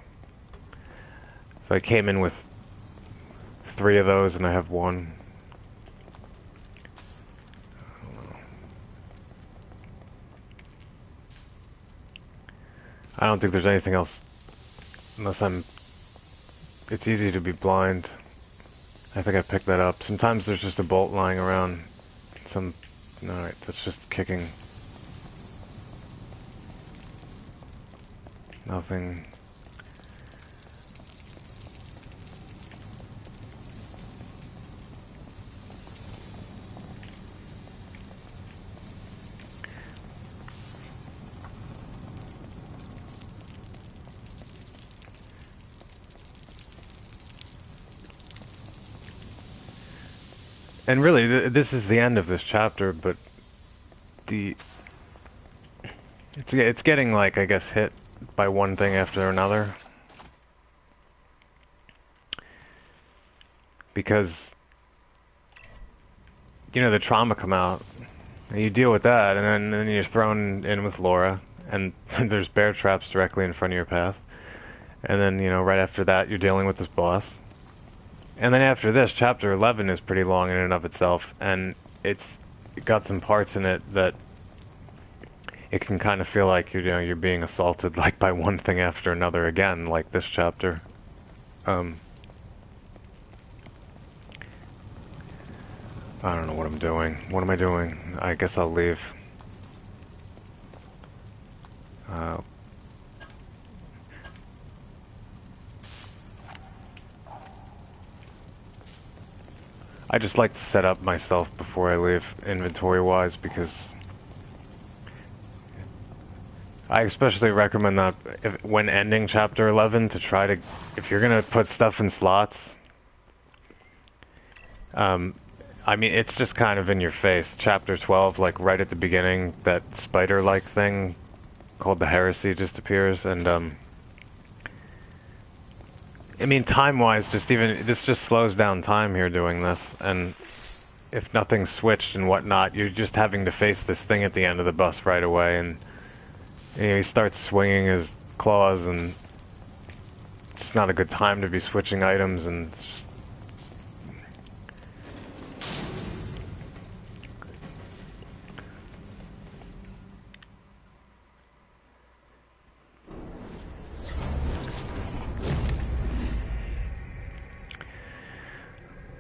I came in with 3 of those and I have 1. I don't think there's anything else, unless it's easy to be blind. I think I picked that up. Sometimes there's just a bolt lying around some... Alright, that's just kicking. Nothing. And really, this is the end of this chapter, but it's getting, like, I guess, hit by one thing after another. Because, you know, the trauma come out, and you deal with that, and then you're thrown in with Laura, and there's bear traps directly in front of your path. And then, you know, right after that, you're dealing with this boss. And then after this, chapter 11 is pretty long in and of itself, and it got some parts in it that it can kind of feel like you're being assaulted, like, by one thing after another again, like this chapter. I don't know what I'm doing. What am I doing? I guess I'll leave. I just like to set up myself before I leave, inventory-wise, because I especially recommend that when ending chapter 11 to try to, if you're gonna put stuff in slots, I mean, it's just kind of in your face. Chapter 12, like right at the beginning, that spider-like thing called the Heresy just appears, and I mean, time-wise, this just slows down time here doing this, and if nothing's switched and whatnot, you're just having to face this thing at the end of the bus right away, and you know, he starts swinging his claws, and it's not a good time to be switching items, and it's just...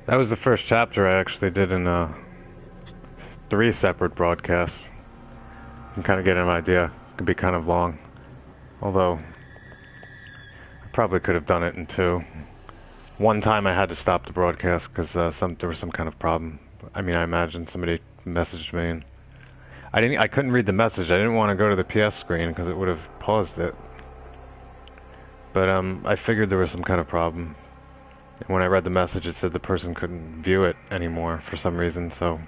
That was the first chapter I actually did in 3 separate broadcasts. You can kind of get an idea. It could be kind of long. Although, I probably could have done it in 2. One time I had to stop the broadcast because there was some kind of problem. I mean, I imagine somebody messaged me, and I couldn't read the message. I didn't want to go to the PS screen because it would have paused it. But I figured there was some kind of problem. And when I read the message, it said the person couldn't view it anymore for some reason, so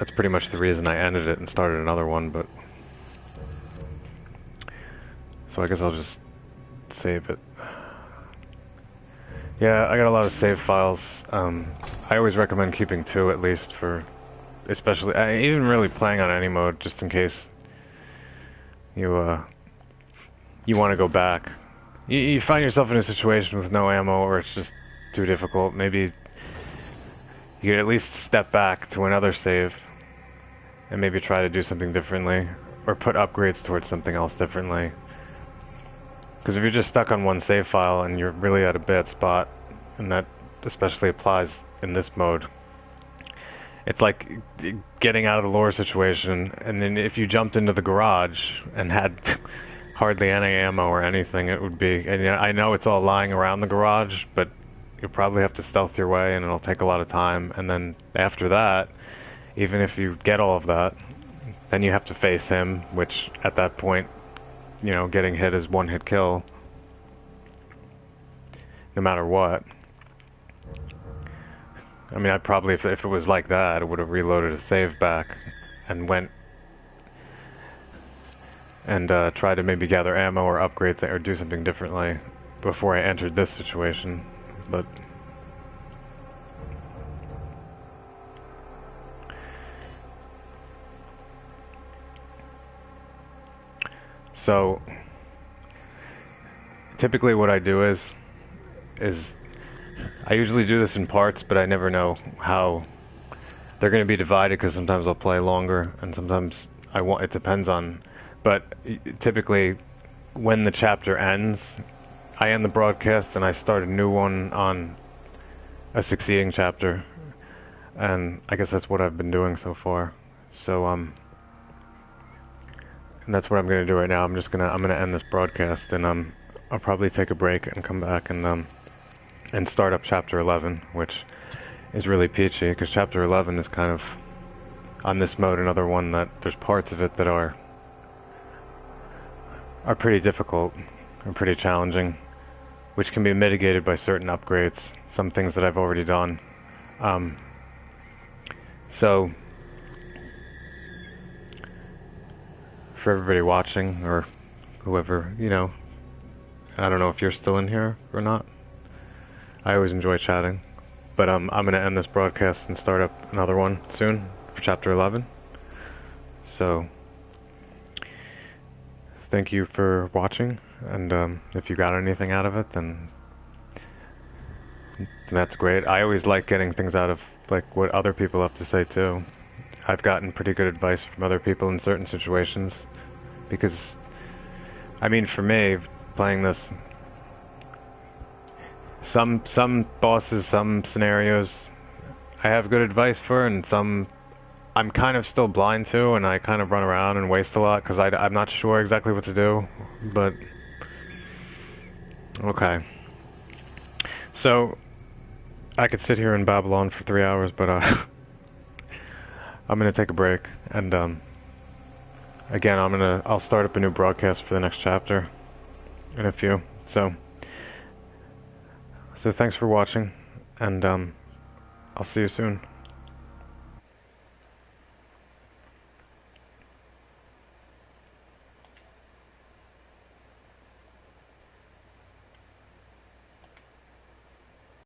that's pretty much the reason I ended it and started another one, but... So I guess I'll just save it. Yeah, I got a lot of save files. I always recommend keeping 2 at least for... Especially... even really playing on any mode, just in case you want to go back. You find yourself in a situation with no ammo, or it's just too difficult. Maybe you could at least step back to another save and maybe try to do something differently, or put upgrades towards something else differently. Because if you're just stuck on one save file and you're really at a bad spot, and that especially applies in this mode, it's like getting out of the lore situation, and then if you jumped into the garage and had hardly any ammo or anything, it would be... And I know it's all lying around the garage, but you'll probably have to stealth your way, and it'll take a lot of time. And then after that, even if you get all of that, then you have to face him, which at that point, you know, getting hit is one-hit kill, no matter what. I mean, I probably, if it was like that, I would have reloaded a save back and went and try to maybe gather ammo or upgrade or do something differently before I entered this situation, but... So, typically what I do is I usually do this in parts, but I never know how they're going to be divided, because sometimes I'll play longer, and sometimes it depends on... But typically, when the chapter ends, I end the broadcast and I start a new one on a succeeding chapter. and I guess that's what I've been doing so far. So and that's what I'm gonna do right now. I'm gonna end this broadcast, and I'll probably take a break and come back and start up chapter 11, which is really peachy because chapter 11 is kind of on this mode another one that there's parts of it that are pretty difficult and pretty challenging, which can be mitigated by certain upgrades, some things that I've already done. So for everybody watching, or whoever, you know, I don't know if you're still in here or not. I always enjoy chatting, but I'm gonna end this broadcast and start up another one soon for chapter 11. So thank you for watching, and if you got anything out of it, then that's great. I always like getting things out of like what other people have to say too. I've gotten pretty good advice from other people in certain situations, because I mean, for me, playing this, some bosses, some scenarios I have good advice for, and some I'm kind of still blind to, and I kind of run around and waste a lot because I'm not sure exactly what to do. But okay, so I could sit here and babble on for 3 hours, but I'm gonna take a break, and again, I'll start up a new broadcast for the next chapter in a few. So thanks for watching, and I'll see you soon.